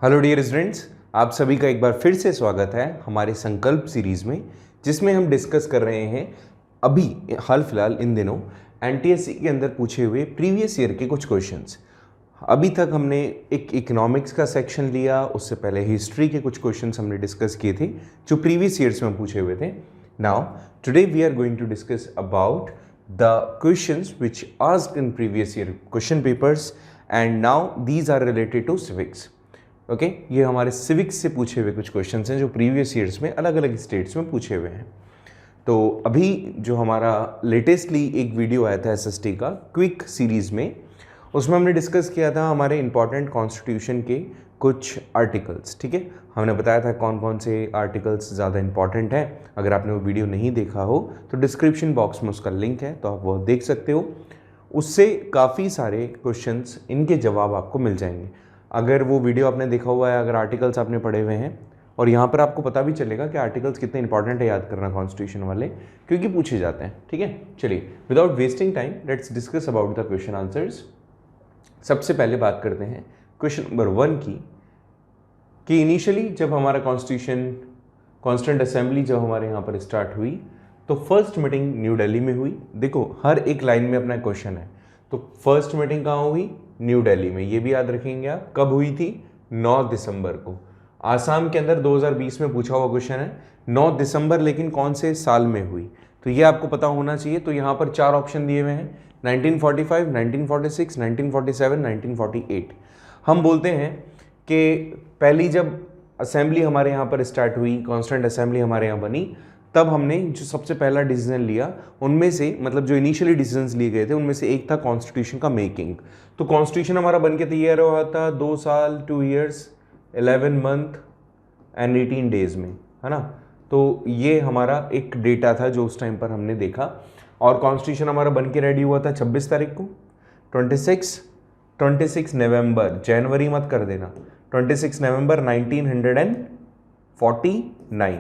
Hello dear students, आप सभी का एक बार फिर से स्वागत है हमारे संकल्प सीरीज़ में, जिसमें हम डिस्कस कर रहे हैं अभी हाल फिलहाल इन दिनों एनटीएससी के अंदर पूछे हुए प्रीवियस ईयर के कुछ क्वेश्चंस। अभी तक हमने एक इकोनॉमिक्स का सेक्शन लिया, उससे पहले हिस्ट्री के कुछ क्वेश्चंस हमने डिस्कस किए थे जो प्रीवियस ईयर्स में पूछे हुए थे। Now today we are going to discuss about the questions which asked in previous year question papers and now these are related to civics. Okay ये हमारे सिविक्स से पूछे हुए कुछ क्वेश्चंस हैं जो प्रीवियस ईयर्स में अलग अलग स्टेट्स में पूछे हुए हैं। तो अभी जो हमारा लेटेस्टली एक वीडियो आया था एसएसटी का क्विक सीरीज़ में, उसमें हमने डिस्कस किया था हमारे इंपॉर्टेंट कॉन्स्टिट्यूशन के कुछ आर्टिकल्स। ठीक है, हमने बताया था कौन कौन से आर्टिकल्स ज़्यादा इंपॉर्टेंट हैं। अगर आपने वो वीडियो नहीं देखा हो तो डिस्क्रिप्शन बॉक्स में उसका लिंक है, तो आप वो देख सकते हो। उससे काफ़ी सारे क्वेश्चंस, इनके जवाब आपको मिल जाएंगे अगर वो वीडियो आपने देखा हुआ है, अगर आर्टिकल्स आपने पढ़े हुए हैं। और यहाँ पर आपको पता भी चलेगा कि आर्टिकल्स कितने इंपॉर्टेंट है याद करना कॉन्स्टिट्यूशन वाले, क्योंकि पूछे जाते हैं। ठीक है, चलिए without wasting time let's discuss about the question answers. सबसे पहले बात करते हैं क्वेश्चन नंबर 1 की, कि इनिशियली जब हमारा कॉन्स्टिट्यूशन कॉन्स्टिट्यूंट असेंबली जब हमारे यहाँ पर स्टार्ट हुई तो फर्स्ट मीटिंग न्यू दिल्ली में हुई। देखो हर एक लाइन में अपना क्वेश्चन है, तो फर्स्ट मीटिंग कहाँ हुई? न्यू दिल्ली में। ये भी याद रखेंगे आप। कब हुई थी? 9 दिसंबर को। आसाम के अंदर 2020 में पूछा हुआ क्वेश्चन है 9 दिसंबर, लेकिन कौन से साल में हुई? तो ये आपको पता होना चाहिए। तो यहाँ पर 4 ऑप्शन दिए हुए हैं, 1945, 1946, 1947, 1948। हम बोलते हैं कि पहली जब असेंबली हमारे यहाँ पर स्टार्ट हुई, कॉन्स्टिट्यूंट असेंबली हमारे यहाँ बनी, तब हमने जो सबसे पहला डिसीजन लिया, उनमें से मतलब जो इनिशियली डिसीजंस लिए गए थे उनमें से एक था कॉन्स्टिट्यूशन का मेकिंग। तो कॉन्स्टिट्यूशन हमारा बन के तैयार हुआ था 2 साल 2 ईयर्स 11 मंथ एंड 18 डेज में, है ना। तो ये हमारा एक डेटा था जो उस टाइम पर हमने देखा। और कॉन्स्टिट्यूशन हमारा बन के रेडी हुआ था 26 तारीख को। 26 नवंबर, जनवरी मत कर देना, 26 नवंबर 1949।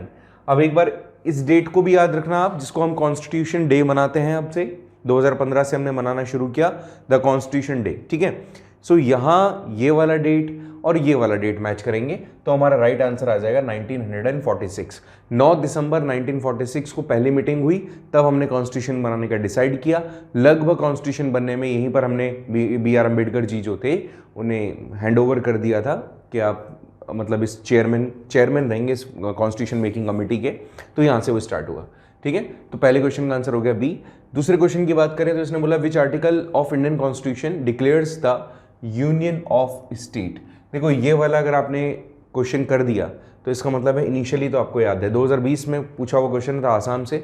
अब एक बार इस डेट को भी याद रखना आप, जिसको हम कॉन्स्टिट्यूशन डे मनाते हैं। अब से 2015 से हमने मनाना शुरू किया द कॉन्स्टिट्यूशन डे। ठीक है, सो यहाँ ये वाला डेट और ये वाला डेट मैच करेंगे तो हमारा राइट आंसर आ जाएगा 1946। 9 दिसंबर 1946 को पहली मीटिंग हुई, तब हमने कॉन्स्टिट्यूशन बनाने का डिसाइड किया। लगभग कॉन्स्टिट्यूशन बनने में यहीं पर हमने बी आर अम्बेडकर जी जो थे उन्हें हैंड ओवर कर दिया था कि आप मतलब इस चेयरमैन रहेंगे इस कॉन्स्टिट्यूशन मेकिंग कमेटी के। तो यहाँ से वो स्टार्ट हुआ। ठीक है, तो पहले क्वेश्चन का आंसर हो गया बी। दूसरे क्वेश्चन की बात करें तो इसने बोला which article of Indian constitution declares the union of state. देखो ये वाला अगर आपने क्वेश्चन कर दिया तो इसका मतलब है इनिशियली तो आपको याद है 2020 में पूछा हुआ क्वेश्चन था आसाम से,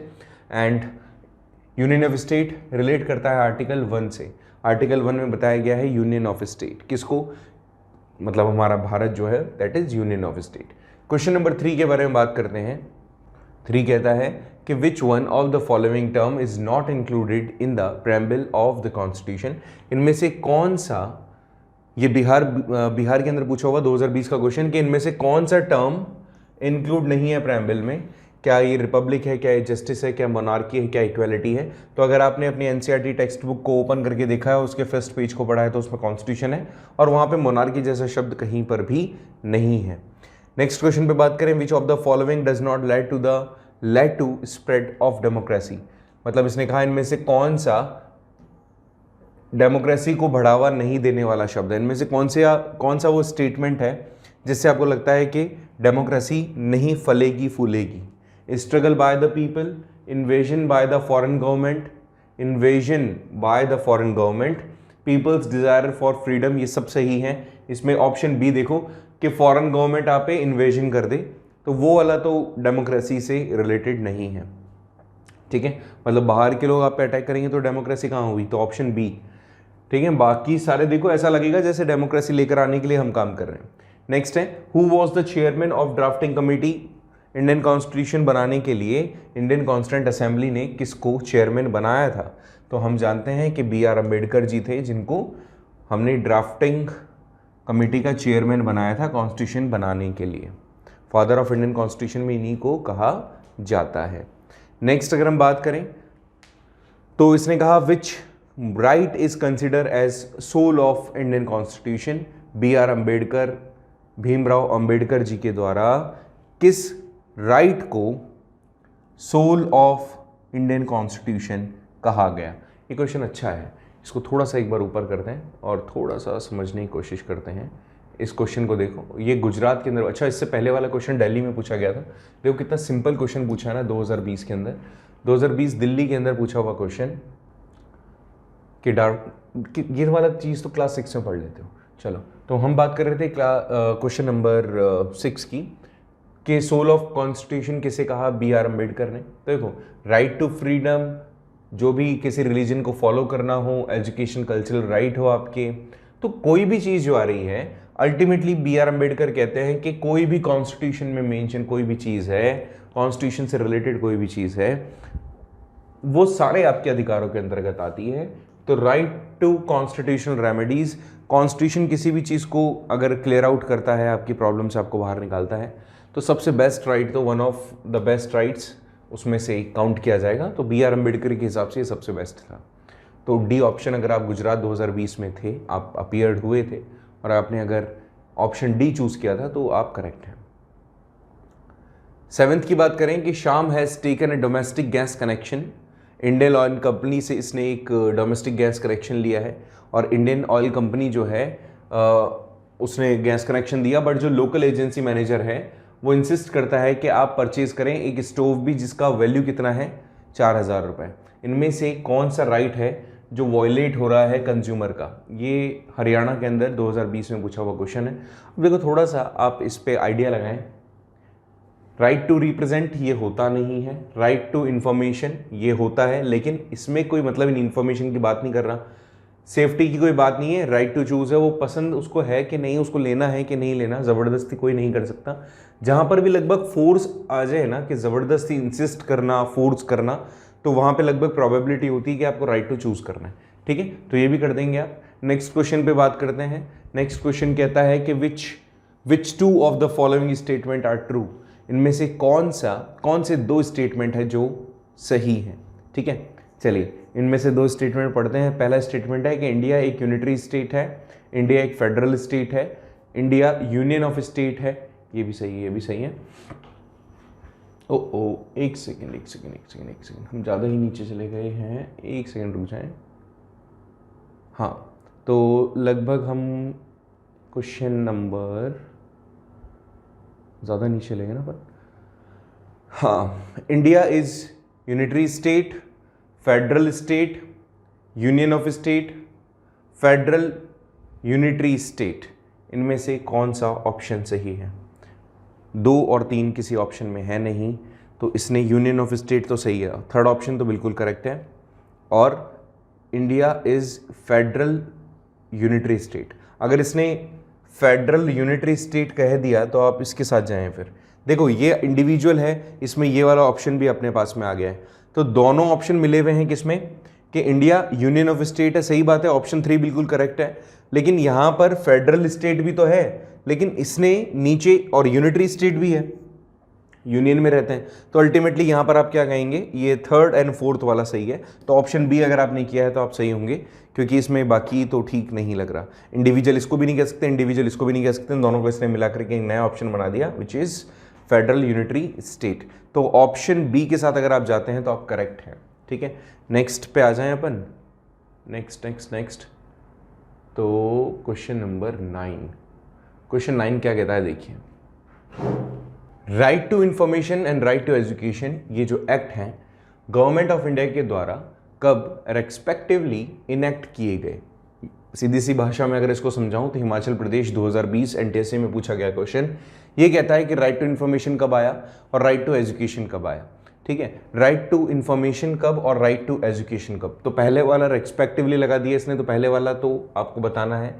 and union of state relate करता है आर्टिकल 1 से। आर्टिकल 1 में बताया गया है यूनियन ऑफ स्टेट किसको, मतलब हमारा भारत जो है that is union of state. Question number 3 के बारे में बात करते हैं। 3 कहता है कि which one of the following term is not included in the preamble of the constitution. इनमें से कौन सा, ये बिहार के अंदर पूछा हुआ 2020 का क्वेश्चन, कि इनमें से कौन सा टर्म इंक्लूड नहीं है प्रेम्बल में। क्या ये रिपब्लिक है, क्या ये जस्टिस है, क्या मोनार्की है, क्या इक्वालिटी है। तो अगर आपने अपनी एनसीईआरटी टेक्स्ट बुक को ओपन करके देखा है, उसके फर्स्ट पेज को पढ़ा है, तो उसमें कॉन्स्टिट्यूशन है और वहाँ पे मोनार्की जैसा शब्द कहीं पर भी नहीं है। नेक्स्ट क्वेश्चन पे बात करें, which of the following does not lead to spread of democracy. मतलब इसने कहा इनमें से कौन सा डेमोक्रेसी को बढ़ावा नहीं देने वाला शब्द है। इनमें से कौन सा वो स्टेटमेंट है जिससे आपको लगता है कि डेमोक्रेसी नहीं फलेगी फूलेगी। Struggle by the people, invasion by the foreign government, people's desire for freedom, ये सब सही है। इसमें ऑप्शन बी देखो कि फॉरेन गवर्नमेंट आप पे इन्वेजन कर दे, तो वो वाला तो डेमोक्रेसी से रिलेटेड नहीं है। ठीक है, मतलब बाहर के लोग आप पे अटैक करेंगे तो डेमोक्रेसी कहाँ हुई, तो ऑप्शन बी। ठीक है, बाकी सारे देखो ऐसा लगेगा जैसे डेमोक्रेसी लेकर आने के लिए हम काम कर रहे हैं। नेक्स्ट है, who was the chairman of drafting committee. Indian constitution बनाने के लिए इंडियन कॉन्स्टिट्यूंट असेंबली ने किसको चेयरमैन बनाया था। तो हम जानते हैं कि बी आर अम्बेडकर जी थे, जिनको हमने ड्राफ्टिंग कमेटी का चेयरमैन बनाया था कॉन्स्टिट्यूशन बनाने के लिए। फादर ऑफ इंडियन कॉन्स्टिट्यूशन में इन्हीं को कहा जाता है। नेक्स्ट अगर हम बात करें तो इसने कहा which right is consider as soul of Indian constitution. B R Ambedkar Bhimrao Ambedkar ji के द्वारा किस राइट को सोल ऑफ इंडियन कॉन्स्टिट्यूशन कहा गया? ये क्वेश्चन अच्छा है, इसको थोड़ा सा एक बार ऊपर करते हैं और थोड़ा सा समझने की कोशिश करते हैं। इस क्वेश्चन को देखो, ये गुजरात के अंदर, अच्छा इससे पहले वाला क्वेश्चन दिल्ली में पूछा गया था। देखो कितना सिंपल क्वेश्चन पूछा है ना 2020 के अंदर। 2020 दिल्ली के अंदर पूछा हुआ क्वेश्चन कि ये वाला चीज़ तो क्लास 6 में पढ़ लेते हो। चलो, तो हम बात कर रहे थे क्वेश्चन नंबर 6 की, कि सोल ऑफ कॉन्स्टिट्यूशन किसे कहा? बी आर अम्बेडकर ने। तो देखो, राइट टू फ्रीडम, जो भी किसी रिलीजन को फॉलो करना हो, एजुकेशन, कल्चरल राइट हो आपके, तो कोई भी चीज़ जो आ रही है अल्टीमेटली बी आर अम्बेडकर कहते हैं कि कोई भी कॉन्स्टिट्यूशन में मेंशन कोई भी चीज़ है, कॉन्स्टिट्यूशन से रिलेटेड कोई भी चीज़ है, वो सारे आपके अधिकारों के अंतर्गत आती है। तो right to constitutional remedies, constitution किसी भी चीज़ को अगर क्लियर आउट करता है, आपकी प्रॉब्लम से आपको बाहर निकालता है, तो सबसे बेस्ट राइट, तो one of the best rights उसमें से काउंट किया जाएगा। तो बी आर अम्बेडकर के हिसाब से ये सबसे बेस्ट था। तो डी ऑप्शन, अगर आप गुजरात 2020 में थे, आप अपीयर्ड हुए थे और आपने अगर ऑप्शन डी चूज किया था, तो आप करेक्ट हैं। 7th की बात करें कि Shyam has taken a domestic gas connection. Indian oil company से इसने एक डोमेस्टिक गैस कनेक्शन लिया है और इंडियन ऑयल कंपनी जो है उसने गैस कनेक्शन दिया, बट जो लोकल एजेंसी मैनेजर है वो इंसिस्ट करता है कि आप परचेज करें एक स्टोव भी जिसका वैल्यू कितना है, 4000 रुपये। इनमें से कौन सा राइट है जो वॉयलेट हो रहा है कंज्यूमर का? ये हरियाणा के अंदर 2020 में पूछा हुआ क्वेश्चन है। अब देखो, थोड़ा सा आप इस पे आइडिया लगाएं। राइट टू रिप्रेजेंट ये होता नहीं है, राइट टू इंफॉर्मेशन ये होता है, लेकिन इसमें कोई मतलब इन इंफॉर्मेशन की बात नहीं कर रहा, सेफ्टी की कोई बात नहीं है। राइट टू चूज है, वो पसंद उसको है कि नहीं, उसको लेना है कि नहीं लेना, ज़बरदस्ती कोई नहीं कर सकता। जहाँ पर भी लगभग फोर्स आ जाए ना, कि ज़बरदस्ती इंसिस्ट करना, फोर्स करना, तो वहाँ पे लगभग प्रोबेबिलिटी होती है कि आपको राइट टू चूज करना है। ठीक है, तो ये भी कर देंगे आप। नेक्स्ट क्वेश्चन पे बात करते हैं। नेक्स्ट क्वेश्चन कहता है कि which two of the following statement are true? इनमें से कौन से 2 स्टेटमेंट है जो सही है? ठीक है, चलिए इनमें से 2 स्टेटमेंट पढ़ते हैं। पहला स्टेटमेंट है कि इंडिया एक यूनिटरी स्टेट है, इंडिया एक फेडरल स्टेट है, इंडिया यूनियन ऑफ स्टेट है। ये भी सही है, ये भी सही है। एक सेकेंड, हम ज़्यादा ही नीचे चले गए हैं, एक सेकेंड रुक जाएं। हाँ, तो लगभग हम क्वेश्चन नंबर, ज़्यादा नीचे चले गए ना, पर हाँ, India is unitary state, federal state, union of state, federal, unitary state, इनमें से कौन सा ऑप्शन सही है? 2 और 3 किसी ऑप्शन में है नहीं, तो इसने यूनियन ऑफ स्टेट तो सही है, थर्ड ऑप्शन तो बिल्कुल करेक्ट है, और India is federal unitary state. अगर इसने फेडरल यूनिटरी स्टेट कह दिया तो आप इसके साथ जाएं। फिर देखो, ये इंडिविजुअल है, इसमें ये वाला ऑप्शन भी अपने पास में आ गया है, तो दोनों ऑप्शन मिले हुए हैं किसमें, कि इंडिया यूनियन ऑफ स्टेट है, सही बात है, ऑप्शन 3 बिल्कुल करेक्ट है। लेकिन यहां पर फेडरल स्टेट भी तो है, लेकिन इसने नीचे और यूनिटरी स्टेट भी है, यूनियन में रहते हैं, तो अल्टीमेटली यहां पर आप क्या कहेंगे, ये 3rd एंड 4th वाला सही है। तो ऑप्शन बी अगर आपने किया है तो आप सही होंगे, क्योंकि इसमें बाकी तो ठीक नहीं लग रहा। इंडिविजुअल इसको भी नहीं कह सकते, इंडिविजुअल इसको भी नहीं कह सकते, दोनों को इसने मिला करके एक नया ऑप्शन बना दिया, which is federal unitary state. तो ऑप्शन बी के साथ अगर आप जाते हैं तो आप करेक्ट हैं। ठीक है, नेक्स्ट पे आ जाएं अपन। नेक्स्ट तो क्वेश्चन नंबर 9। क्वेश्चन 9 क्या कहता है, देखिए, right to information and right to education, ये जो एक्ट हैं गवर्नमेंट ऑफ इंडिया के द्वारा कब रेस्पेक्टिवली इनेक्ट किए गए? सीधी सी भाषा में अगर इसको समझाऊं तो हिमाचल प्रदेश 2020 एनटीएसए में पूछा गया क्वेश्चन ये कहता है कि राइट टू इन्फॉर्मेशन कब आया और राइट टू एजुकेशन कब आया। ठीक है, राइट टू इन्फॉर्मेशन कब और राइट टू एजुकेशन कब? तो पहले वाला रेस्पेक्टिवली लगा दिया इसने, तो पहले वाला तो आपको बताना है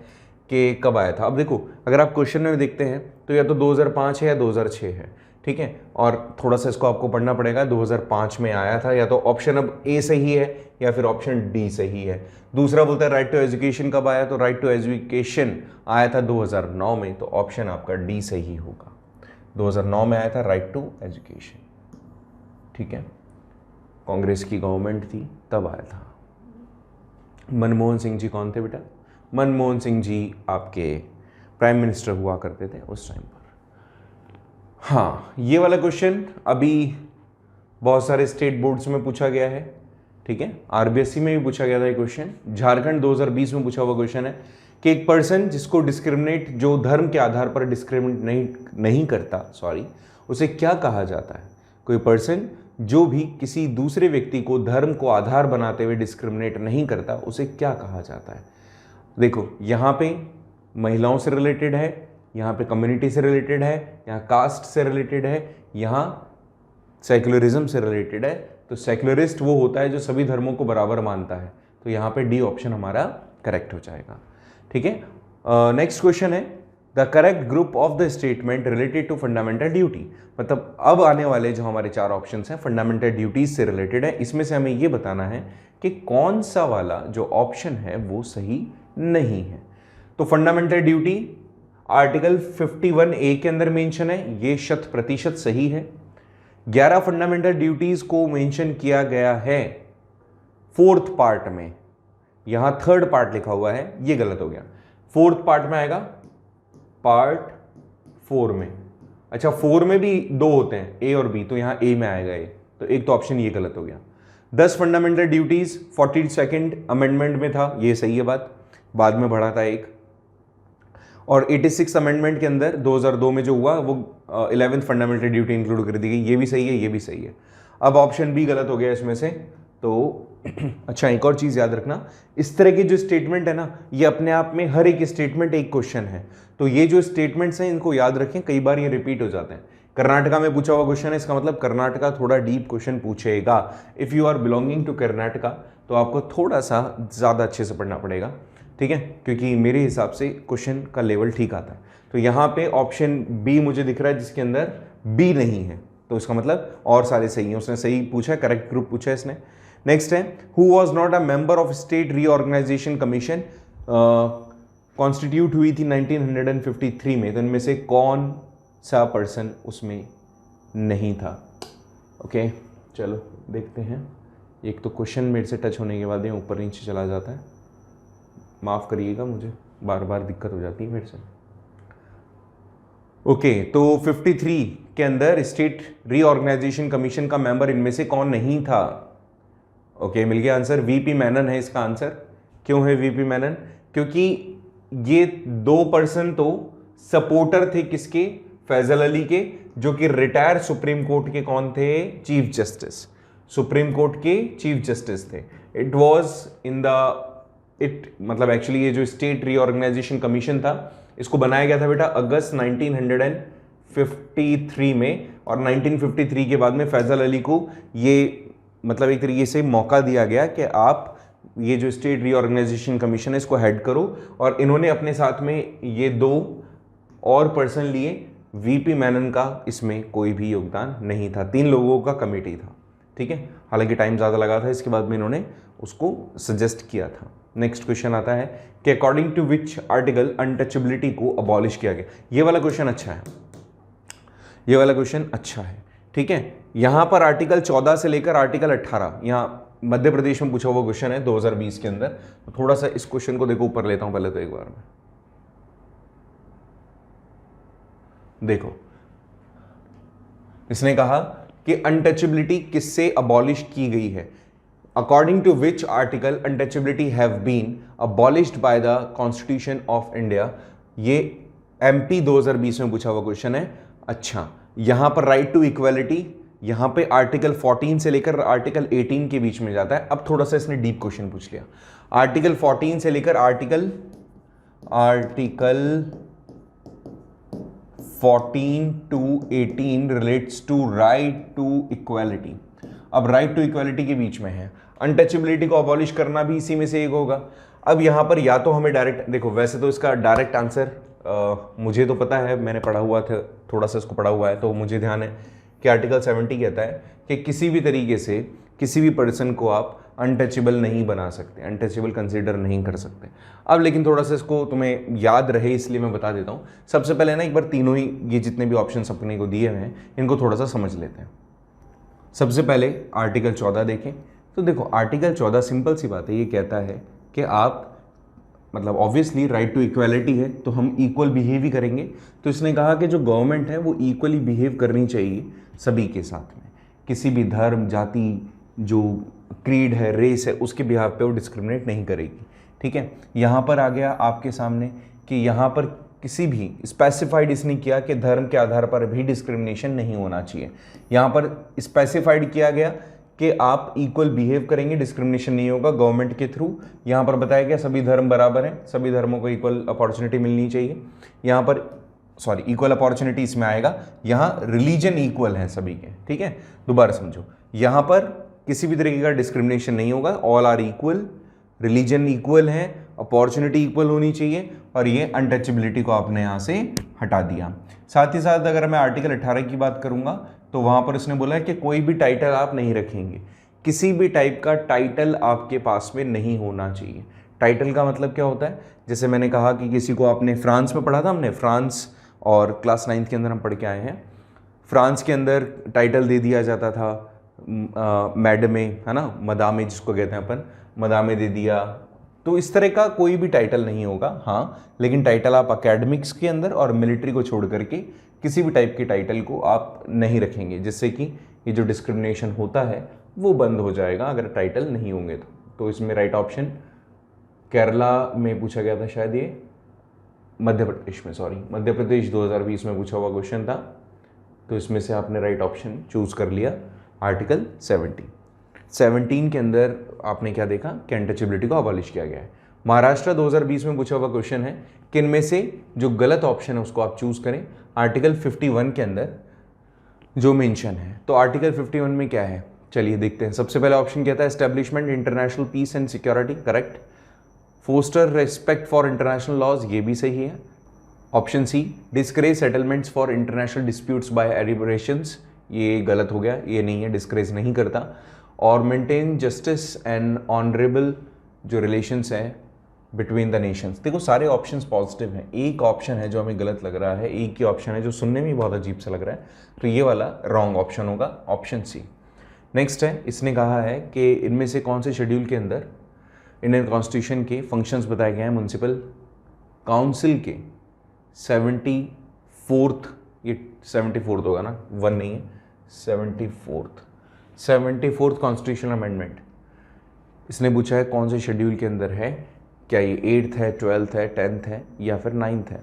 कि कब आया था। अब देखो, अगर आप क्वेश्चन में देखते हैं तो या तो 2005 है या 2006 है। ठीक है, और थोड़ा सा इसको आपको पढ़ना पड़ेगा, 2005 में आया था, या तो ऑप्शन अब ए सही है या फिर ऑप्शन डी सही है। दूसरा बोलता है राइट टू एजुकेशन कब आया, तो राइट टू एजुकेशन आया था 2009 में, तो ऑप्शन आपका डी सही होगा। 2009 में आया था राइट टू एजुकेशन। ठीक है, कांग्रेस की गवर्नमेंट थी तब आया था। मनमोहन सिंह जी कौन थे बेटा? मनमोहन सिंह जी आपके प्राइम मिनिस्टर हुआ करते थे उस टाइम पर। हाँ, ये वाला क्वेश्चन अभी बहुत सारे स्टेट बोर्ड्स में पूछा गया है, ठीक है, आरबीएससी में भी पूछा गया था ये क्वेश्चन, झारखंड 2020 में पूछा हुआ क्वेश्चन है कि एक पर्सन जिसको डिस्क्रिमिनेट, जो धर्म के आधार पर डिस्क्रिमिनेट नहीं करता, उसे क्या कहा जाता है? कोई पर्सन जो भी किसी दूसरे व्यक्ति को धर्म को आधार बनाते हुए डिस्क्रिमिनेट नहीं करता, उसे क्या कहा जाता है? देखो, यहाँ पे महिलाओं से रिलेटेड है, यहाँ पे कम्युनिटी से रिलेटेड है, यहाँ कास्ट से रिलेटेड है, यहाँ सेक्युलरिज्म से रिलेटेड है। तो सेक्युलरिस्ट वो होता है जो सभी धर्मों को बराबर मानता है। तो यहाँ पे डी ऑप्शन हमारा करेक्ट हो जाएगा, ठीक है। नेक्स्ट क्वेश्चन है the correct group of the statement related to fundamental duty. मतलब अब आने वाले जो हमारे 4 ऑप्शंस हैं फंडामेंटल ड्यूटीज से रिलेटेड है, इसमें से हमें ये बताना है कि कौन सा वाला जो ऑप्शन है वो सही नहीं है। तो फंडामेंटल ड्यूटी आर्टिकल 51A के अंदर मेंशन है, ये 100% सही है। 11 फंडामेंटल ड्यूटीज को मेंशन किया गया है 4th पार्ट में, यहां 3rd पार्ट लिखा हुआ है, ये गलत हो गया। 4th पार्ट में आएगा, पार्ट 4 में। अच्छा, 4 में भी 2 होते हैं, ए और बी, तो यहां ए में आएगा ए, तो एक तो ऑप्शन ये गलत हो गया। 10 फंडामेंटल ड्यूटीज 42nd अमेंडमेंट में था, ये सही है बात, बाद में बढ़ा था एक। और 86 अमेंडमेंट के अंदर 2002 में जो हुआ वो 11th फंडामेंटल ड्यूटी इंक्लूड कर दी गई, ये भी सही है, ये भी सही है। अब ऑप्शन बी गलत हो गया इसमें से। तो अच्छा, एक और चीज़ याद रखना, इस तरह के जो स्टेटमेंट है ना, ये अपने आप में हर एक स्टेटमेंट एक क्वेश्चन है। तो ये जो स्टेटमेंट्स हैं इनको याद रखें, कई बार ये रिपीट हो जाते हैं। कर्नाटका में पूछा हुआ क्वेश्चन है, इसका मतलब कर्नाटका थोड़ा डीप क्वेश्चन पूछेगा। If you are belonging to Karnataka तो आपको थोड़ा सा ज़्यादा अच्छे से पढ़ना पड़ेगा, ठीक है, क्योंकि मेरे हिसाब से क्वेश्चन का लेवल ठीक आता है। तो यहाँ पे ऑप्शन बी मुझे दिख रहा है जिसके अंदर बी नहीं है, तो इसका मतलब और सारे सही हैं, उसने सही पूछा है, करेक्ट ग्रुप पूछा है इसने। नेक्स्ट है who was not a member of state reorganisation commission, constitute हुई थी 1953 में, तो इनमें से कौन सा पर्सन उसमें नहीं था? ओके, चलो देखते हैं। एक तो क्वेश्चन मेरे से टच होने के बाद ये ऊपर नीचे चला जाता है, माफ़ करिएगा, मुझे बार बार दिक्कत हो जाती है मेरे से। ओके, तो 53 के अंदर स्टेट रीऑर्गेनाइजेशन कमीशन का मेंबर इनमें से कौन नहीं था? ओके, मिल गया आंसर, वीपी मेनन है इसका आंसर। क्यों है वीपी मेनन? क्योंकि ये 2 पर्सन तो सपोर्टर थे किसके? फैजल अली के, जो कि रिटायर सुप्रीम कोर्ट के कौन थे? चीफ जस्टिस, सुप्रीम कोर्ट के चीफ जस्टिस थे। इट वॉज इन द मतलब एक्चुअली ये जो स्टेट रीऑर्गेनाइजेशन कमीशन था, इसको बनाया गया था बेटा अगस्त 1953 में, और 1953 के बाद में फैजल अली को ये मतलब एक तरीके से मौका दिया गया कि आप ये जो स्टेट रीऑर्गेनाइजेशन कमीशन है इसको हेड करो, और इन्होंने अपने साथ में ये 2 और पर्सन लिए। वीपी मेनन का इसमें कोई भी योगदान नहीं था, 3 लोगों का कमेटी था, ठीक है। हालांकि टाइम ज़्यादा लगा था, इसके बाद में इन्होंने उसको सजेस्ट किया था। नेक्स्ट क्वेश्चन आता है कि according to which article untouchability को अबॉलिश किया गया। ये वाला क्वेश्चन अच्छा है, ये वाला क्वेश्चन अच्छा है, ठीक है। यहां पर आर्टिकल 14 से लेकर आर्टिकल 18, यहाँ मध्य प्रदेश में पूछा हुआ क्वेश्चन है 2020 के अंदर। तो थोड़ा सा इस क्वेश्चन को देखो, ऊपर लेता हूं पहले तो एक बार में। देखो, इसने कहा कि अनटचेबिलिटी किससे अबॉलिश की गई है? According to which article untouchability have been abolished by the constitution of India. ये एमपी 2020 में पूछा हुआ क्वेश्चन है। अच्छा, यहां पर राइट टू इक्वालिटी, यहां पे आर्टिकल 14 से लेकर आर्टिकल 18 के बीच में जाता है। अब थोड़ा सा इसने डीप क्वेश्चन पूछ लिया। आर्टिकल 14 से लेकर article 14 to 18 relates to right to equality. अब राइट टू इक्वालिटी के बीच में है, अनटचेबिलिटी को अबॉलिश करना भी इसी में से एक होगा। अब यहां पर या तो हमें डायरेक्ट, देखो वैसे तो इसका डायरेक्ट आंसर मुझे तो पता है, मैंने पढ़ा हुआ था, थोड़ा सा इसको पढ़ा हुआ है, तो मुझे ध्यान है कि आर्टिकल 70 कहता है कि किसी भी तरीके से किसी भी पर्सन को आप अनटचेबल नहीं बना सकते, अनटचेबल कंसीडर नहीं कर सकते। अब लेकिन थोड़ा सा इसको तुम्हें याद रहे इसलिए मैं बता देता हूँ। सबसे पहले ना एक बार तीनों ही ये जितने भी ऑप्शन अपने को दिए हुए हैं इनको थोड़ा सा समझ लेते हैं। सबसे पहले आर्टिकल 14 देखें। तो देखो आर्टिकल 14 सिंपल सी बात है, ये कहता है कि आप मतलब ऑब्वियसली राइट टू इक्वालिटी है, तो हम इक्वल बिहेव ही करेंगे। तो इसने कहा कि जो गवर्नमेंट है वो इक्वली बिहेव करनी चाहिए सभी के साथ में, किसी भी धर्म, जाति, जो क्रीड है, रेस है, उसके बिहाफ पे वो डिस्क्रिमिनेट नहीं करेगी। ठीक है, यहाँ पर आ गया आपके सामने कि यहाँ पर किसी भी स्पेसिफाइड इसने किया कि धर्म के आधार पर भी डिस्क्रिमिनेशन नहीं होना चाहिए। यहाँ पर स्पेसिफाइड किया गया कि आप इक्वल बिहेव करेंगे, डिस्क्रिमिनेशन नहीं होगा गवर्नमेंट के थ्रू। यहाँ पर बताया गया सभी धर्म बराबर हैं, सभी धर्मों को इक्वल अपॉर्चुनिटी मिलनी चाहिए। यहाँ पर इक्वल अपॉर्चुनिटी इसमें आएगा, यहाँ रिलीजन इक्वल है सभी के। ठीक है, दोबारा समझो, यहाँ पर किसी भी तरीके का डिस्क्रिमिनेशन नहीं होगा, all are equal, religion equal है, अपॉर्चुनिटी इक्वल होनी चाहिए, और ये अनटचेबिलिटी को आपने यहाँ से हटा दिया। साथ ही साथ अगर मैं आर्टिकल 18 की बात करूँगा तो वहाँ पर उसने बोला है कि कोई भी टाइटल आप नहीं रखेंगे, किसी भी टाइप का टाइटल आपके पास में नहीं होना चाहिए। टाइटल का मतलब क्या होता है, जैसे मैंने कहा कि किसी को आपने फ्रांस में पढ़ा था, हमने फ्रांस और क्लास 9th के अंदर हम पढ़ के आए हैं, फ्रांस के अंदर टाइटल दे दिया जाता था मैडमे, है ना, मदामे जिसको कहते हैं अपन, मदामे दे दिया। तो इस तरह का कोई भी टाइटल नहीं होगा। हाँ, लेकिन टाइटल आप अकेडमिक्स के अंदर और मिलिट्री को छोड़ करके किसी भी टाइप के टाइटल को आप नहीं रखेंगे, जिससे कि ये जो डिस्क्रिमिनेशन होता है वो बंद हो जाएगा अगर टाइटल नहीं होंगे तो इसमें राइट ऑप्शन केरला में पूछा गया था शायद, ये मध्य प्रदेश 2020 में पूछा हुआ क्वेश्चन था, तो इसमें से आपने राइट ऑप्शन चूज कर लिया, आर्टिकल 17 के अंदर आपने क्या देखा कि अनटचेबिलिटी को अबॉलिश किया गया है। महाराष्ट्र 2020 में पूछा हुआ क्वेश्चन है कि इनमें से जो गलत ऑप्शन है उसको आप चूज करें। आर्टिकल 51 के अंदर जो मेंशन है, तो आर्टिकल 51 में क्या है, चलिए देखते हैं। सबसे पहला ऑप्शन क्या था, establishment international peace and security, correct. Foster respect for international laws, ये भी सही है। Option C, discourage settlements for international disputes by deliberations, ये गलत हो गया, ये नहीं है, डिस्करेज नहीं करता। और मेंटेन जस्टिस एंड ऑनरेबल जो रिलेशंस हैं बिटवीन द नेशंस। देखो सारे ऑप्शंस पॉजिटिव हैं, एक ऑप्शन है जो हमें गलत लग रहा है, एक ही ऑप्शन है जो सुनने में बहुत अजीब सा लग रहा है, तो ये वाला रॉन्ग ऑप्शन होगा, ऑप्शन सी। नेक्स्ट है, इसने कहा है कि इनमें से कौन से शेड्यूल के अंदर इंडियन कॉन्स्टिट्यूशन के फंक्शंस बताए गए हैं म्युनिसिपल काउंसिल के 74th, ये 74th होगा ना, 1 नहीं है, 74th कॉन्स्टिट्यूशनल अमेंडमेंट। इसने पूछा है कौन से शेड्यूल के अंदर है, क्या ये 8th है, 12th है, 10th है या फिर 9th है।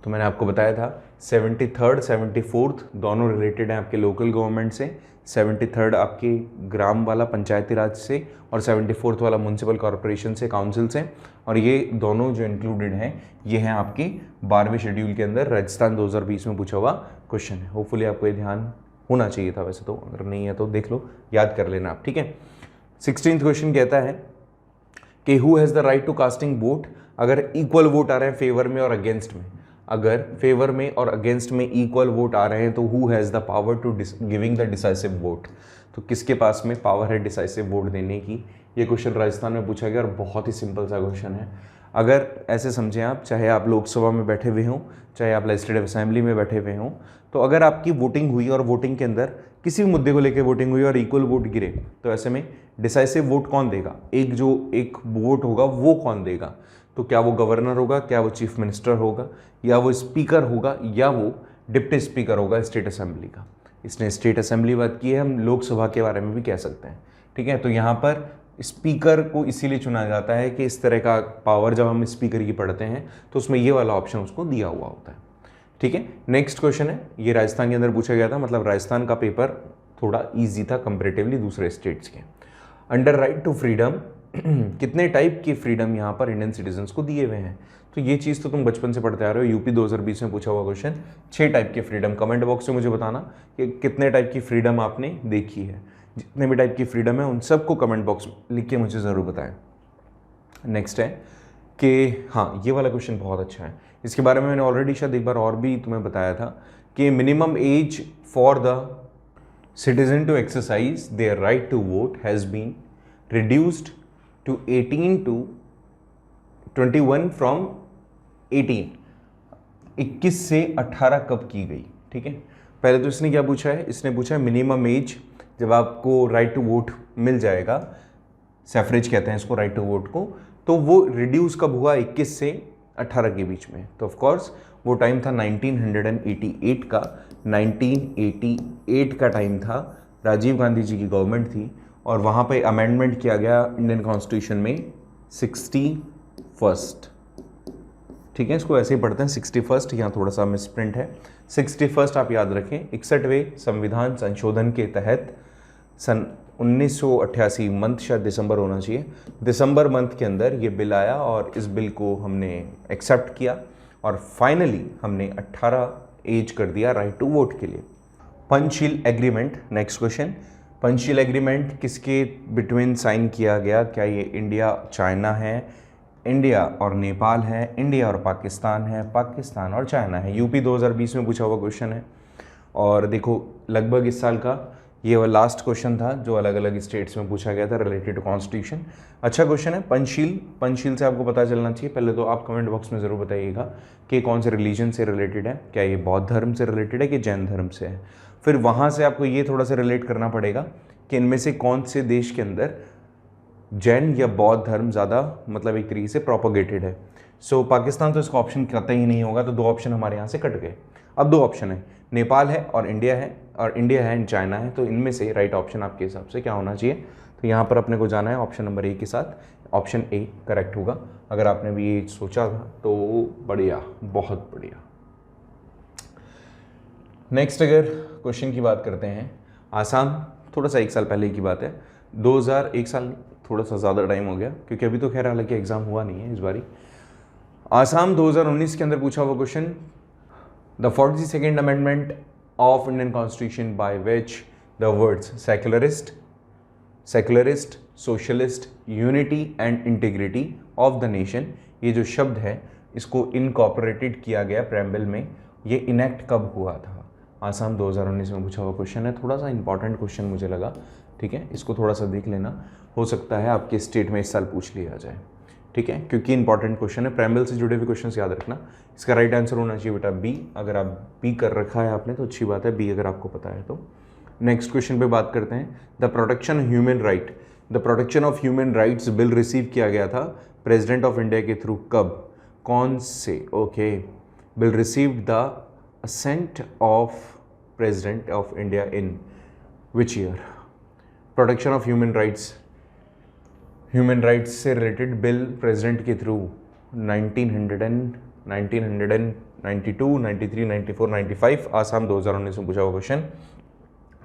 तो मैंने आपको बताया था 73rd 74th दोनों रिलेटेड हैं आपके लोकल गवर्नमेंट से। 73rd आपके ग्राम वाला पंचायती राज से और 74th वाला म्यूनसिपल कॉरपोरेशन से, काउंसिल से, और ये दोनों जो इंक्लूडेड हैं ये हैं आपके 12वें शेड्यूल के अंदर। राजस्थान 2020 में पूछा हुआ क्वेश्चन है। होपफुली आपको ये ध्यान होना चाहिए था, वैसे तो अगर नहीं है तो देख लो, याद कर लेना आप, ठीक है। 16th क्वेश्चन कहता है कि who has the right to casting vote, अगर इक्वल वोट आ रहे हैं फेवर में और अगेंस्ट में, अगर फेवर में और अगेंस्ट में इक्वल वोट आ रहे हैं तो who has the power to giving the decisive vote, तो किसके पास में पावर है डिसाइसिव वोट देने की। ये क्वेश्चन राजस्थान में पूछा गया और बहुत ही सिंपल सा क्वेश्चन है। अगर ऐसे समझें आप, चाहे आप लोकसभा में बैठे हुए हों, चाहे आप लेजिस्लेटिव असेंबली में बैठे हुए हों, तो अगर आपकी वोटिंग हुई और वोटिंग के अंदर किसी भी मुद्दे को लेकर वोटिंग हुई और इक्वल वोट गिरे, तो ऐसे में डिसाइसिव वोट कौन देगा, एक वोट होगा वो कौन देगा, तो क्या वो गवर्नर होगा, क्या वो चीफ मिनिस्टर होगा, या वो स्पीकर होगा, या वो डिप्टी स्पीकर होगा स्टेट असेंबली का। इसने स्टेट असेंबली बात की है, हम लोकसभा के बारे में भी कह सकते हैं, ठीक है। तो यहाँ पर स्पीकर को इसीलिए चुना जाता है कि इस तरह का पावर जब हम स्पीकर की पढ़ते हैं तो उसमें ये वाला ऑप्शन उसको दिया हुआ होता है, ठीक है। नेक्स्ट क्वेश्चन है, ये राजस्थान के अंदर पूछा गया था, मतलब राजस्थान का पेपर थोड़ा ईजी था कंपेरेटिवली दूसरे स्टेट्स के। अंडर राइट टू फ्रीडम कितने टाइप की फ्रीडम यहाँ पर इंडियन सिटीजन्स को दिए हुए हैं, तो ये चीज़ तो तुम बचपन से पढ़ते आ रहे हो। यूपी 2020 में पूछा हुआ क्वेश्चन, 6 टाइप के फ्रीडम। कमेंट बॉक्स में मुझे बताना कि कितने टाइप की फ्रीडम आपने देखी है, जितने भी टाइप की फ्रीडम है उन सबको कमेंट बॉक्स में लिख के मुझे ज़रूर बताएं। नेक्स्ट है कि हाँ, ये वाला क्वेश्चन बहुत अच्छा है, इसके बारे में मैंने ऑलरेडी शायद एक बार और भी तुम्हें बताया था कि minimum age for the citizen to exercise their right to vote has been reduced to 18 to 21 from 21 से 18 कब की गई, ठीक है। पहले तो इसने क्या पूछा है, इसने पूछा है मिनिमम एज जब आपको राइट टू वोट मिल जाएगा, सैफरेज कहते हैं इसको राइट टू वोट को, तो वो रिड्यूस कब हुआ, 21 से 18 के बीच में। तो ऑफकोर्स वो टाइम था 1988 का, 1988 का टाइम था, राजीव गांधी जी की गवर्नमेंट थी और वहाँ पे अमेंडमेंट किया गया इंडियन कॉन्स्टिट्यूशन में 61st, ठीक है, इसको ऐसे ही पढ़ते हैं 61st, यहाँ थोड़ा सा मिसप्रिंट है, 61st आप याद रखें। 61वें संविधान संशोधन के तहत सन 1988 मंथ, शायद दिसंबर होना चाहिए, दिसंबर मंथ के अंदर ये बिल आया और इस बिल को हमने एक्सेप्ट किया और फाइनली हमने 18 एज कर दिया राइट टू वोट के लिए। Panchsheel agreement, next question, Panchsheel agreement किसके बिटवीन साइन किया गया? क्या ये इंडिया चाइना है, इंडिया और नेपाल है, इंडिया और पाकिस्तान है, पाकिस्तान और चाइना है? यूपी 2020 में पूछा हुआ क्वेश्चन है और देखो लगभग इस साल का ये वो लास्ट क्वेश्चन था जो अलग अलग स्टेट्स में पूछा गया था रिलेटेड टू कॉन्स्टिट्यूशन। अच्छा क्वेश्चन है। पंचशील, पंचशील से आपको पता चलना चाहिए। पहले तो आप कमेंट बॉक्स में ज़रूर बताइएगा कि कौन से रिलीजन से रिलेटेड है, क्या ये बौद्ध धर्म से रिलेटेड है कि जैन धर्म से है। फिर वहाँ से आपको ये थोड़ा सा रिलेट करना पड़ेगा कि इनमें से कौन से देश के अंदर जैन या बौद्ध धर्म ज़्यादा मतलब एक तरीके से प्रोपोगेटेड है। सो पाकिस्तान तो इसका ऑप्शन कतई ही नहीं होगा, तो दो ऑप्शन हमारे यहाँ से कट गए। अब दो ऑप्शन है, नेपाल है और इंडिया है, और इंडिया है एंड चाइना है। तो इनमें से राइट ऑप्शन आपके हिसाब से क्या होना चाहिए? तो यहाँ पर अपने को जाना है ऑप्शन नंबर ए के साथ, ऑप्शन ए करेक्ट होगा। अगर आपने भी ये सोचा था तो बढ़िया, बहुत बढ़िया। नेक्स्ट अगर क्वेश्चन की बात करते हैं, आसाम, थोड़ा सा एक साल पहले की बात है, 2001 साल थोड़ा सा ज़्यादा टाइम हो गया क्योंकि अभी तो खैर हालांकि एग्ज़ाम हुआ नहीं है इस बारी। आसाम 2019 के अंदर पूछा हुआ question, the 42nd amendment of Indian constitution by which the words secularist, socialist, unity and integrity of the nation, ये जो शब्द है इसको इनकॉर्पोरेटेड किया गया प्रेम्बल में, ये इनेक्ट कब हुआ था? आसाम 2019 में पूछा हुआ क्वेश्चन है, थोड़ा सा इंपॉर्टेंट क्वेश्चन मुझे लगा, ठीक है, इसको थोड़ा सा देख लेना, हो सकता है आपके स्टेट में इस साल पूछ लिया जाए, ठीक है, क्योंकि इंपॉर्टेंट क्वेश्चन है। प्रेम्बल से जुड़े हुए क्वेश्चन याद रखना। इसका राइट आंसर होना चाहिए बेटा बी। अगर आप बी कर रखा है आपने तो अच्छी बात है, बी अगर आपको पता है तो। नेक्स्ट क्वेश्चन पे बात करते हैं, the protection human right, the protection of human rights bill receive किया गया था प्रेसिडेंट ऑफ इंडिया के थ्रू, कब, कौन से? Okay, bill received the assent of president of India in which year? Protection of human rights, human rights से related bill president के through 1992, 93, 94, 95, Assam 2019 में पूछा हुआ क्वेश्चन,